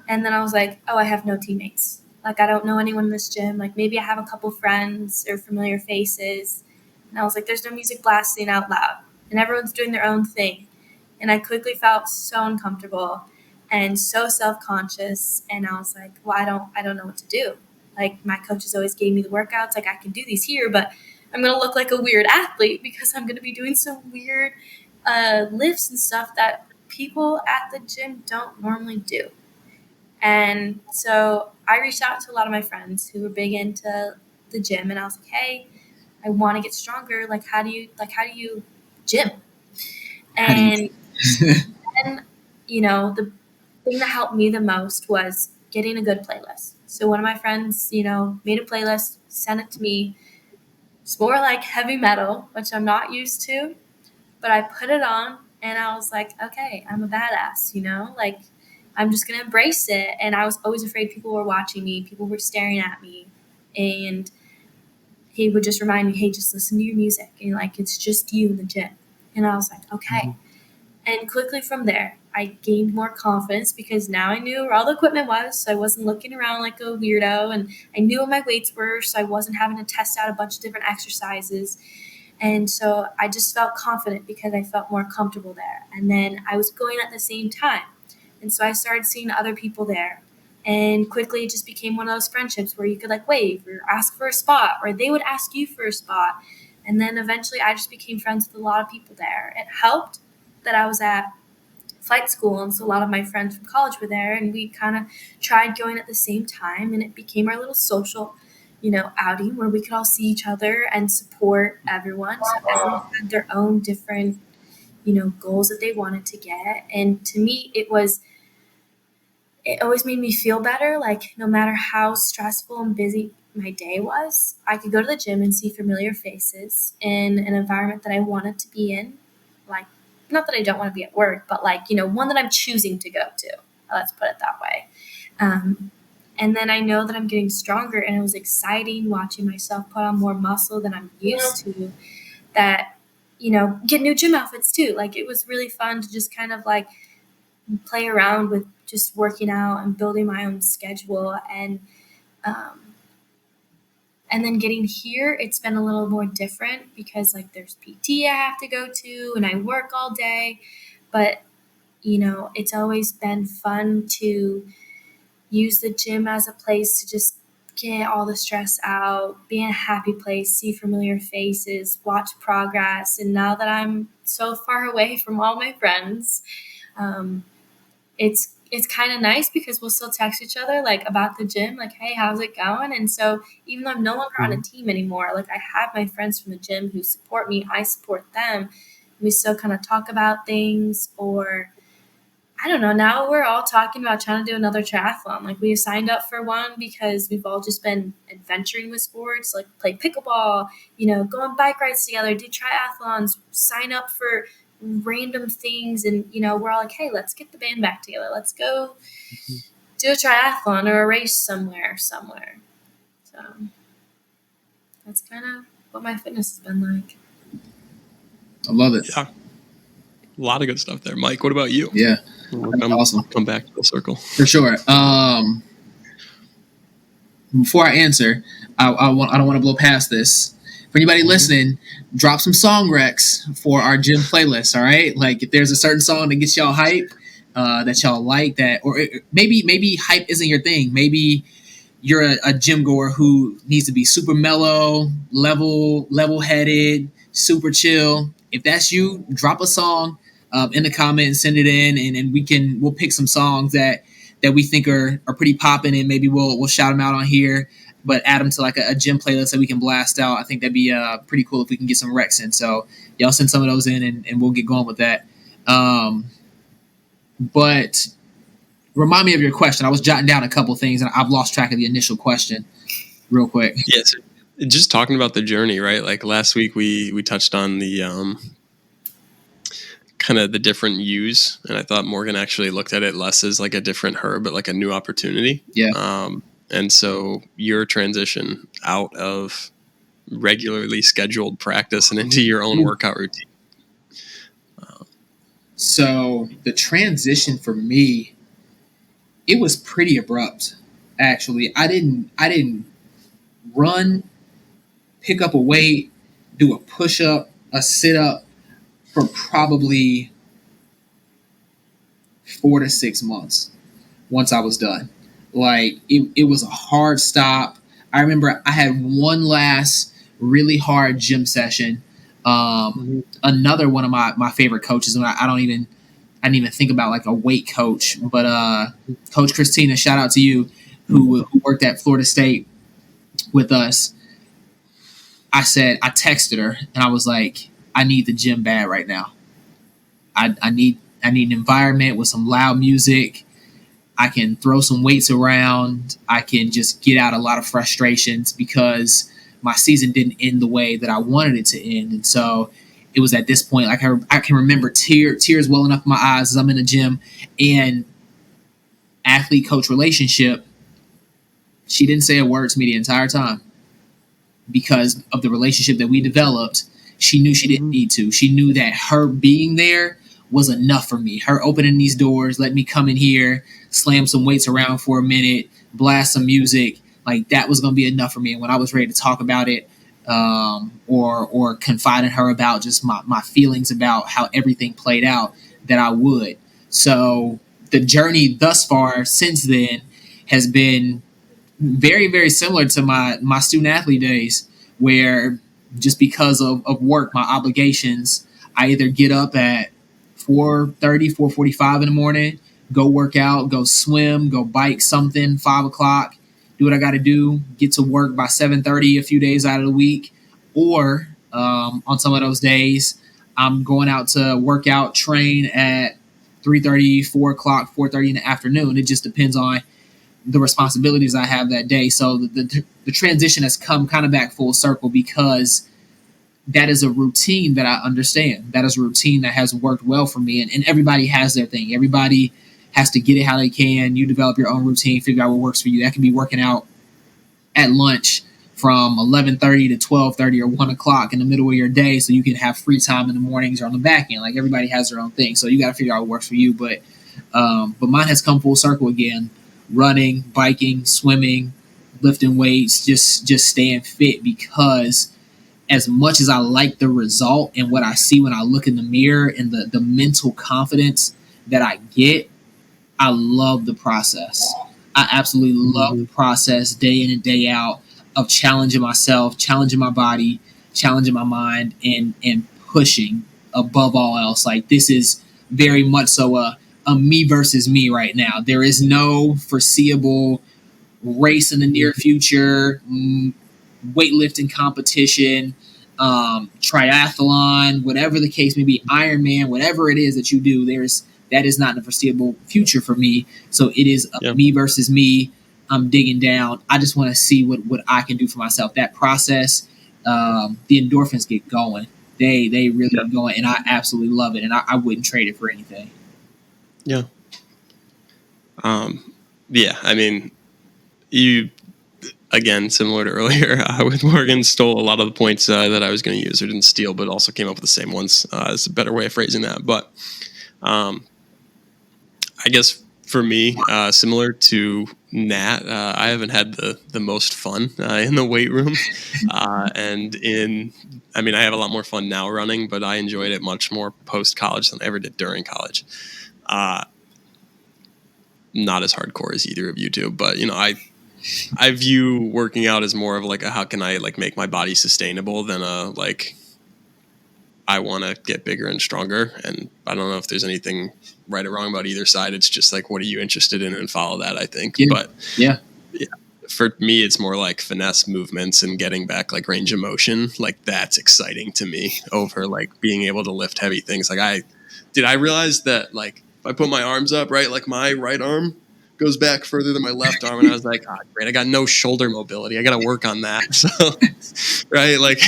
And then I was like, oh, I have no teammates. Like, I don't know anyone in this gym. Like, maybe I have a couple friends or familiar faces. And I was like, there's no music blasting out loud. and everyone's doing their own thing. And I quickly felt so uncomfortable and so self-conscious. And I was like, well, I don't know what to do. Like, my coaches always gave me the workouts. Like, I can do these here, but I'm going to look like a weird athlete because I'm going to be doing some weird lifts and stuff that people at the gym don't normally do. And so I reached out to a lot of my friends who were big into the gym, and I was like, hey, I want to get stronger. How do you gym? How do you? And then, the thing that helped me the most was getting a good playlist. So one of my friends, made a playlist, sent it to me. It's more like heavy metal, which I'm not used to, but I put it on and I was like, okay, I'm a badass, like, I'm just going to embrace it. And I was always afraid people were watching me, people were staring at me. And he would just remind me, hey, just listen to your music. And like, it's just you in the gym. And I was like, okay. Mm-hmm. And quickly from there, I gained more confidence because now I knew where all the equipment was. So I wasn't looking around like a weirdo, and I knew what my weights were. So I wasn't having to test out a bunch of different exercises. And so I just felt confident because I felt more comfortable there. And then I was going at the same time. And so I started seeing other people there. And quickly it just became one of those friendships where you could like wave or ask for a spot, or they would ask you for a spot. And then eventually I just became friends with a lot of people there. It helped that I was at flight school, and so a lot of my friends from college were there, and we kind of tried going at the same time, and it became our little social, outing where we could all see each other and support everyone. So everyone had their own different, goals that they wanted to get. And to me, it always made me feel better. Like, no matter how stressful and busy my day was, I could go to the gym and see familiar faces in an environment that I wanted to be in. Like, not that I don't want to be at work, but like, one that I'm choosing to go to. Let's put it that way. And then I know that I'm getting stronger, and it was exciting watching myself put on more muscle than I'm used to. That, get new gym outfits too. Like, it was really fun to just kind of like play around with just working out and building my own schedule. And then getting here, it's been a little more different because like there's PT I have to go to and I work all day. But, it's always been fun to use the gym as a place to just get all the stress out, be in a happy place, see familiar faces, watch progress. And now that I'm so far away from all my friends, it's kind of nice because we'll still text each other like about the gym, like, hey, how's it going? And so even though I'm no longer on a team anymore, like I have my friends from the gym who support me, I support them. We still kind of talk about things, or I don't know, now we're all talking about trying to do another triathlon. Like, we signed up for one because we've all just been adventuring with sports, like play pickleball, go on bike rides together, do triathlons, sign up for random things. And, we're all like, hey, let's get the band back together. Let's go do a triathlon or a race somewhere. So that's kind of what my fitness has been like. I love it. Yeah. A lot of good stuff there. Mike, what about you? Yeah. Awesome. Come back to the circle. For sure. Before I answer, I don't want to blow past this. For anybody listening, drop some song recs for our gym playlist. All right, like if there's a certain song that gets y'all hype, that y'all like, or maybe hype isn't your thing. Maybe you're a gym goer who needs to be super mellow, level-headed, super chill. If that's you, drop a song in the comment and send it in, and we'll pick some songs that we think are pretty popping, and maybe we'll shout them out on here, but add them to like a gym playlist that we can blast out. I think that'd be pretty cool if we can get some recs in. So y'all send some of those in, and we'll get going with that. But remind me of your question. I was jotting down a couple things, and I've lost track of the initial question real quick. Yes. Just talking about the journey, right? Like last week we touched on the kind of the different U's, and I thought Morgan actually looked at it less as like a different her, but like a new opportunity. Yeah. And so your transition out of regularly scheduled practice and into your own workout routine. So the transition for me, it was pretty abrupt. Actually, I didn't run, pick up a weight, do a push up, a sit up, for probably 4 to 6 months once I was done. Like it was a hard stop. I remember I had one last really hard gym session. Another one of my favorite coaches, and I didn't even think about like a weight coach, but Coach Christina, shout out to you, who worked at Florida State with us. I texted her and I was like, I need the gym bad right now. I need an environment with some loud music. I can throw some weights around. I can just get out a lot of frustrations because my season didn't end the way that I wanted it to end. And so it was at this point, like I can remember tears welling up in my eyes as I'm in the gym. And athlete coach relationship, she didn't say a word to me the entire time because of the relationship that we developed. She knew she didn't need to. She knew that her being there was enough for me. Her opening these doors, let me come in here, slam some weights around for a minute, blast some music, like that was going to be enough for me. And when I was ready to talk about it, or confide in her about just my feelings about how everything played out, that I would. So the journey thus far since then has been very, very similar to my student athlete days, where just because of work, my obligations, I either get up at 4:30, 4:45 in the morning, go work out, go swim, go bike something, 5 o'clock, do what I got to do, get to work by 7:30 a few days out of the week. Or on some of those days, I'm going out to work out, train at 3:30, 4 o'clock, 4:30 in the afternoon. It just depends on the responsibilities I have that day. So the transition has come kind of back full circle because that is a routine that I understand. That is a routine that has worked well for me. And everybody has their thing. Everybody has to get it how they can. You develop your own routine, figure out what works for you. That can be working out at lunch from 11:30 to 12:30 or 1 o'clock in the middle of your day so you can have free time in the mornings or on the back end. Like everybody has their own thing. So you got to figure out what works for you. But mine has come full circle again. Running, biking, swimming, lifting weights, just staying fit, because as much as I like the result and what I see when I look in the mirror and the mental confidence that I get, I love the process. I absolutely love the process day in and day out of challenging myself, challenging my body, challenging my mind, and pushing above all else. Like this is very much so a me versus me right now. There is no foreseeable race in the near future, weightlifting competition, triathlon, whatever the case may be, Ironman, whatever it is that you do, that is not in the foreseeable future for me. So it is me versus me. I'm digging down. I just want to see what I can do for myself. That process, the endorphins get going. They really get going, and I absolutely love it, and I wouldn't trade it for anything. Yeah. Yeah, I mean, you, again, similar to earlier with Morgan, stole a lot of the points that I was going to use, or didn't steal, but also came up with the same ones. It's a better way of phrasing that. But I guess for me, similar to Nat, I haven't had the most fun in the weight room. I have a lot more fun now running, but I enjoyed it much more post-college than I ever did during college. Not as hardcore as either of you two, but I view working out as more of like a how can I like make my body sustainable than a like I want to get bigger and stronger. And I don't know if there's anything right or wrong about either side. It's just like, what are you interested in, and follow that, I think. Yeah. But yeah, for me, it's more like finesse movements and getting back like range of motion. Like that's exciting to me over like being able to lift heavy things. Like I realized that like if I put my arms up, right, like my right arm goes back further than my left arm, and I was like, oh, great, I got no shoulder mobility. I got to work on that. So, right, like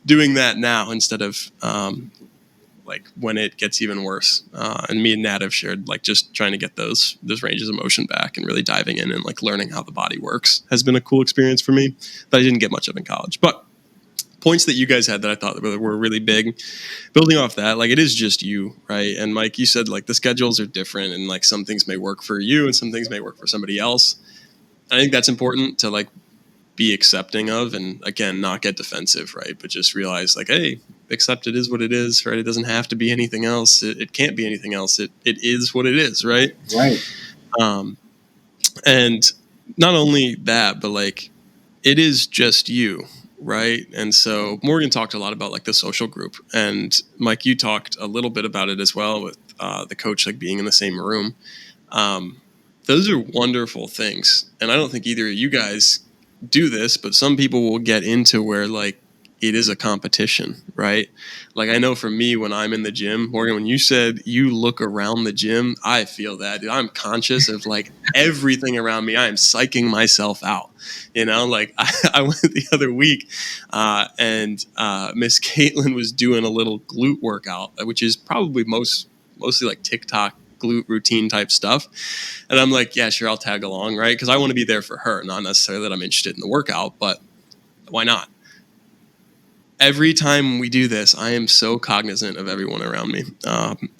doing that now instead of like when it gets even worse. And me and Nat have shared like just trying to get those ranges of motion back and really diving in and like learning how the body works has been a cool experience for me that I didn't get much of in college. But points that you guys had that I thought were really big. Building off that, like it is just you, right? And Mike, you said like the schedules are different, and like some things may work for you and some things may work for somebody else. I think that's important to like be accepting of, and again, not get defensive, right? But just realize like, hey, accept it is what it is, right? It doesn't have to be anything else. It can't be anything else. It is what it is, right? Right. And not only that, but like it is just you, right? And so Morgan talked a lot about like the social group, and Mike, you talked a little bit about it as well with the coach like being in the same room. Those are wonderful things, and I don't think either of you guys do this, but some people will get into where like it is a competition, right? Like I know for me when I'm in the gym, Morgan, when you said you look around the gym, I feel that. Dude, I'm conscious of like everything around me. I am psyching myself out. You know, like I went the other week and Miss Caitlin was doing a little glute workout, which is probably mostly like TikTok glute routine type stuff. And I'm like, yeah, sure, I'll tag along, right? Because I want to be there for her, not necessarily that I'm interested in the workout, but why not? Every time we do this, I am so cognizant of everyone around me,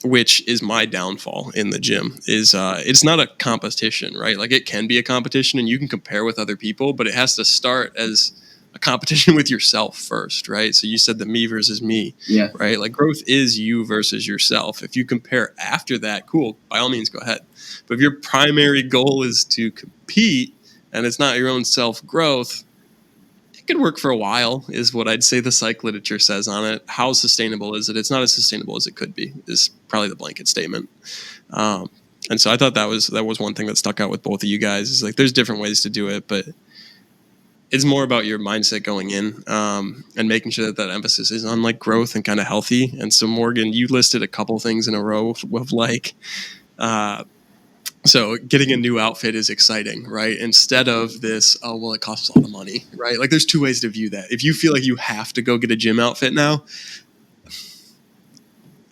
which is my downfall in the gym. It's not a competition, right? Like it can be a competition, and you can compare with other people, but it has to start as a competition with yourself first, right? So you said the me versus me, Yeah. right? Like growth is you versus yourself. If you compare after that, cool, by all means, go ahead. But if your primary goal is to compete and it's not your own self growth, it could work for a while, is what I'd say the psych literature says on it. How sustainable is it? It's not as sustainable as it could be, is probably the blanket statement. And so I thought that was one thing that stuck out with both of you guys, is like there's different ways to do it, but it's more about your mindset going in and making sure that emphasis is on like growth and kind of healthy. And so Morgan, you listed a couple things in a row of like, so getting a new outfit is exciting, right? Instead of this, oh, well, it costs a lot of money, right? Like there's two ways to view that. If you feel like you have to go get a gym outfit now,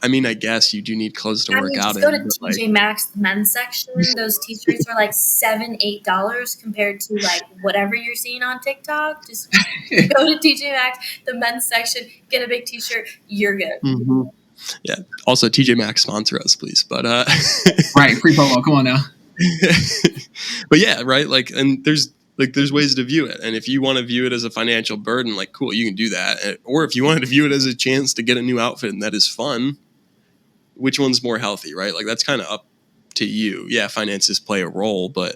I mean, I guess you do need clothes to work out just go to in. TJ Maxx, the men's section. Those t-shirts are like $7, $8 compared to like whatever you're seeing on TikTok. Just go to TJ Maxx, the men's section, get a big t-shirt. You're good. Mm-hmm. Yeah. Also, TJ Maxx sponsor us, please. But right, free promo. Come on now. But yeah, right. Like, and there's ways to view it. And if you want to view it as a financial burden, like, cool, you can do that. Or if you wanted to view it as a chance to get a new outfit and that is fun, which one's more healthy, right? Like that's kind of up to you. Yeah, finances play a role, but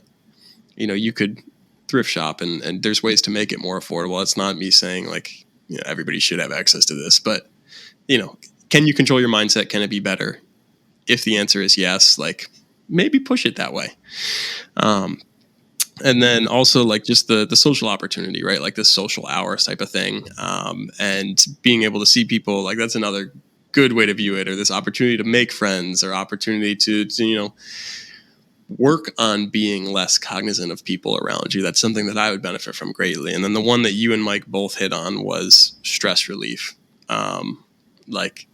you could thrift shop and there's ways to make it more affordable. It's not me saying like, everybody should have access to this, but can you control your mindset? Can it be better? If the answer is yes, like maybe push it that way. And then also like just the social opportunity, right? Like this social hours type of thing. And being able to see people, like that's another good way to view it, or this opportunity to make friends, or opportunity to work on being less cognizant of people around you. That's something that I would benefit from greatly. And then the one that you and Mike both hit on was stress relief. Like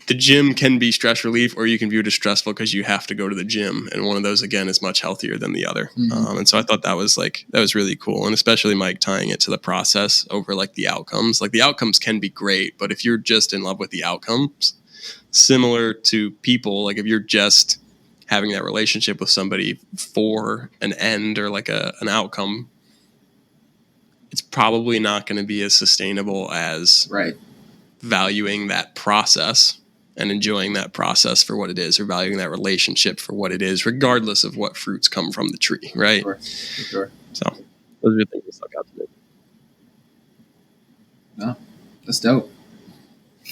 the gym can be stress relief, or you can view it as stressful because you have to go to the gym. And one of those, again, is much healthier than the other. Mm-hmm. And so I thought that was really cool. And especially Mike tying it to the process over like the outcomes. Like the outcomes can be great, but if you're just in love with the outcomes, similar to people, like if you're just having that relationship with somebody for an end or like an outcome, it's probably not going to be as sustainable as right. valuing that process and enjoying that process for what it is, or valuing that relationship for what it is, regardless of what fruits come from the tree, right? Sure. For sure. So those are the things that stuck out to me. No, that's dope.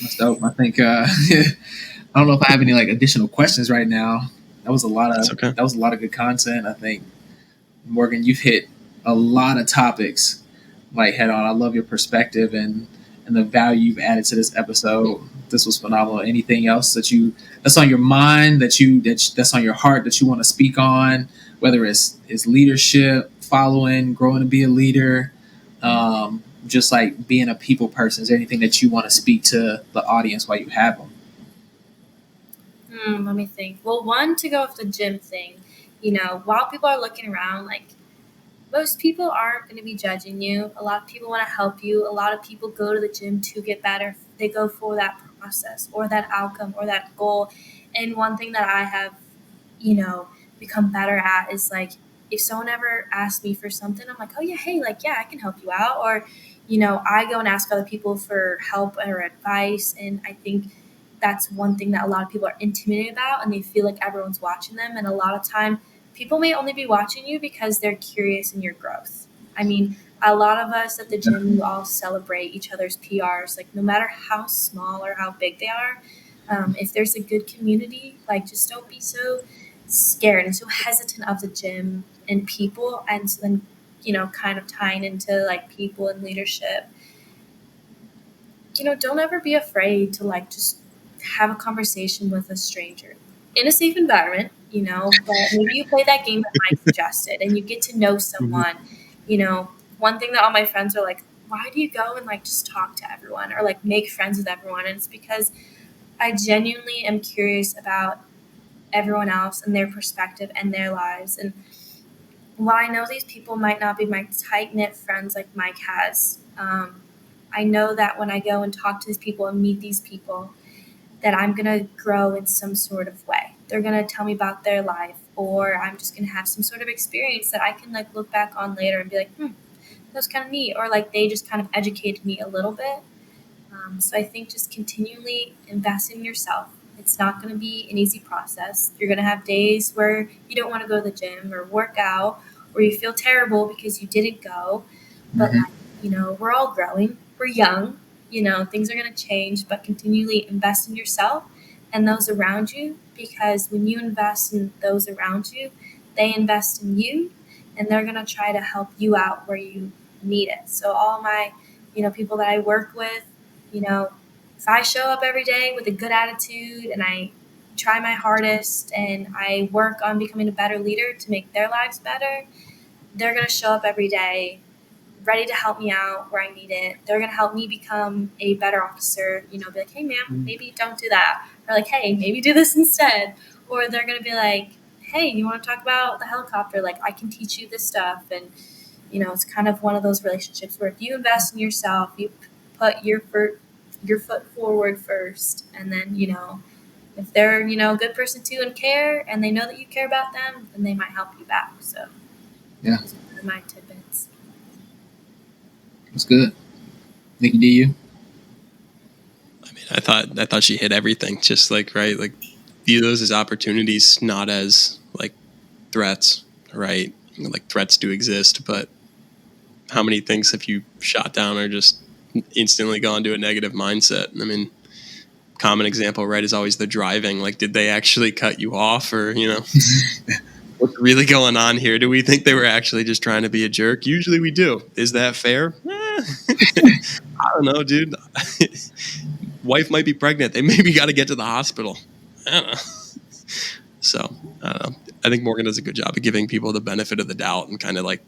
That's dope. I think I don't know if I have any like additional questions right now. That was a lot of good content. I think, Morgan, you've hit a lot of topics like head on. I love your perspective and the value you've added to this episode. This was phenomenal. Anything else that's on your mind, that's on your heart, that you want to speak on, whether it's leadership, following, growing to be a leader, just like being a people person? Is there anything that you want to speak to the audience while you have them? Let me think. Well, one, to go with the gym thing, while people are looking around, like most people aren't going to be judging you. A lot of people want to help you. A lot of people go to the gym to get better. They go for that process or that outcome or that goal. And one thing that I have, become better at is like, if someone ever asks me for something, I'm like, oh yeah, hey, like, yeah, I can help you out. Or, I go and ask other people for help or advice, and I think that's one thing that a lot of people are intimidated about, and they feel like everyone's watching them. And a lot of time, people may only be watching you because they're curious in your growth. I mean, a lot of us at the gym, we all celebrate each other's PRs, like no matter how small or how big they are. If there's a good community, like just don't be so scared and so hesitant of the gym and people, and then kind of tying into like people and leadership. Don't ever be afraid to like just have a conversation with a stranger in a safe environment, but maybe you play that game that Mike suggested and you get to know someone. One thing that all my friends are like, why do you go and like just talk to everyone or like make friends with everyone? And it's because I genuinely am curious about everyone else and their perspective and their lives. And while I know these people might not be my tight knit friends like Mike has, I know that when I go and talk to these people and meet these people, that I'm going to grow in some sort of way. They're going to tell me about their life, or I'm just going to have some sort of experience that I can like look back on later and be like, that was kind of neat. Or like they just kind of educated me a little bit. So I think just continually invest in yourself. It's not going to be an easy process. You're going to have days where you don't want to go to the gym or work out, or you feel terrible because you didn't go. But we're all growing. We're young. Things are going to change, but continually invest in yourself and those around you, because when you invest in those around you, they invest in you, and they're going to try to help you out where you need it. So all my, people that I work with, if I show up every day with a good attitude and I try my hardest and I work on becoming a better leader to make their lives better, they're going to show up every day ready to help me out where I need it. They're going to help me become a better officer, be like, hey, ma'am, maybe don't do that. Or like, hey, maybe do this instead. Or they're going to be like, hey, you want to talk about the helicopter? Like, I can teach you this stuff. And, it's kind of one of those relationships where if you invest in yourself, you put your foot forward first. And then, if they're, a good person too and care, and they know that you care about them, then they might help you back. So, yeah, those are my tidbits. That's good. Nikki, do you? I mean, I thought she hit everything. Just like, right, like view those as opportunities, not as like threats, right? Like threats do exist, but how many things have you shot down or just instantly gone to a negative mindset? I mean, common example, right, is always the driving. Like, did they actually cut you off, or what's really going on here? Do we think they were actually just trying to be a jerk? Usually we do. Is that fair? I don't know, dude. Wife might be pregnant. They maybe got to get to the hospital. I don't know. So, I don't know. I think Morgan does a good job of giving people the benefit of the doubt and kind of like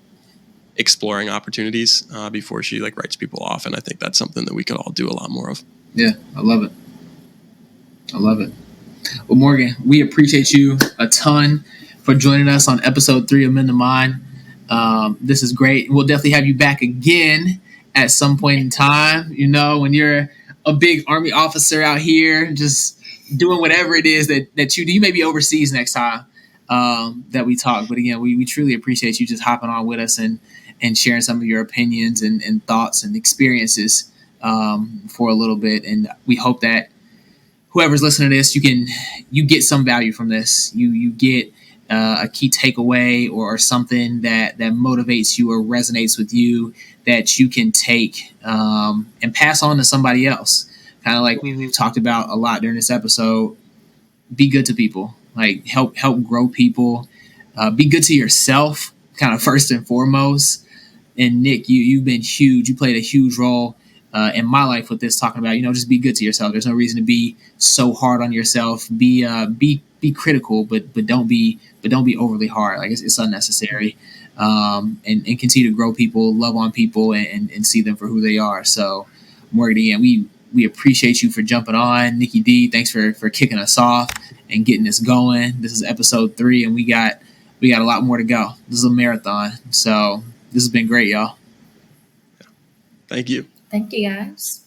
exploring opportunities before she like writes people off. And I think that's something that we could all do a lot more of. Yeah, I love it. Well, Morgan, we appreciate you a ton for joining us on episode 3 of Men the Mind. This is great. We'll definitely have you back again at some point in time. When you're a big Army officer out here, just doing whatever it is that you do. You may be overseas next time that we talk. But again, we truly appreciate you just hopping on with us and sharing some of your opinions and thoughts and experiences for a little bit. And we hope that whoever's listening to this, you get some value from this. You get a key takeaway or something that motivates you or resonates with you that you can take and pass on to somebody else. Kind of like we've talked about a lot during this episode. Be good to people. Like help grow people. Be good to yourself, kind of first and foremost. And Nick, you've been huge. You played a huge role in my life with this, talking about just be good to yourself. There's no reason to be so hard on yourself. Be critical, but don't be overly hard. Like it's unnecessary. And continue to grow people, love on people, and see them for who they are. So, Morgan, again, we appreciate you for jumping on. Nikki D, thanks for kicking us off and getting us going. This is episode 3, and we got a lot more to go. This is a marathon. So this has been great, y'all. Thank you. Thank you, guys.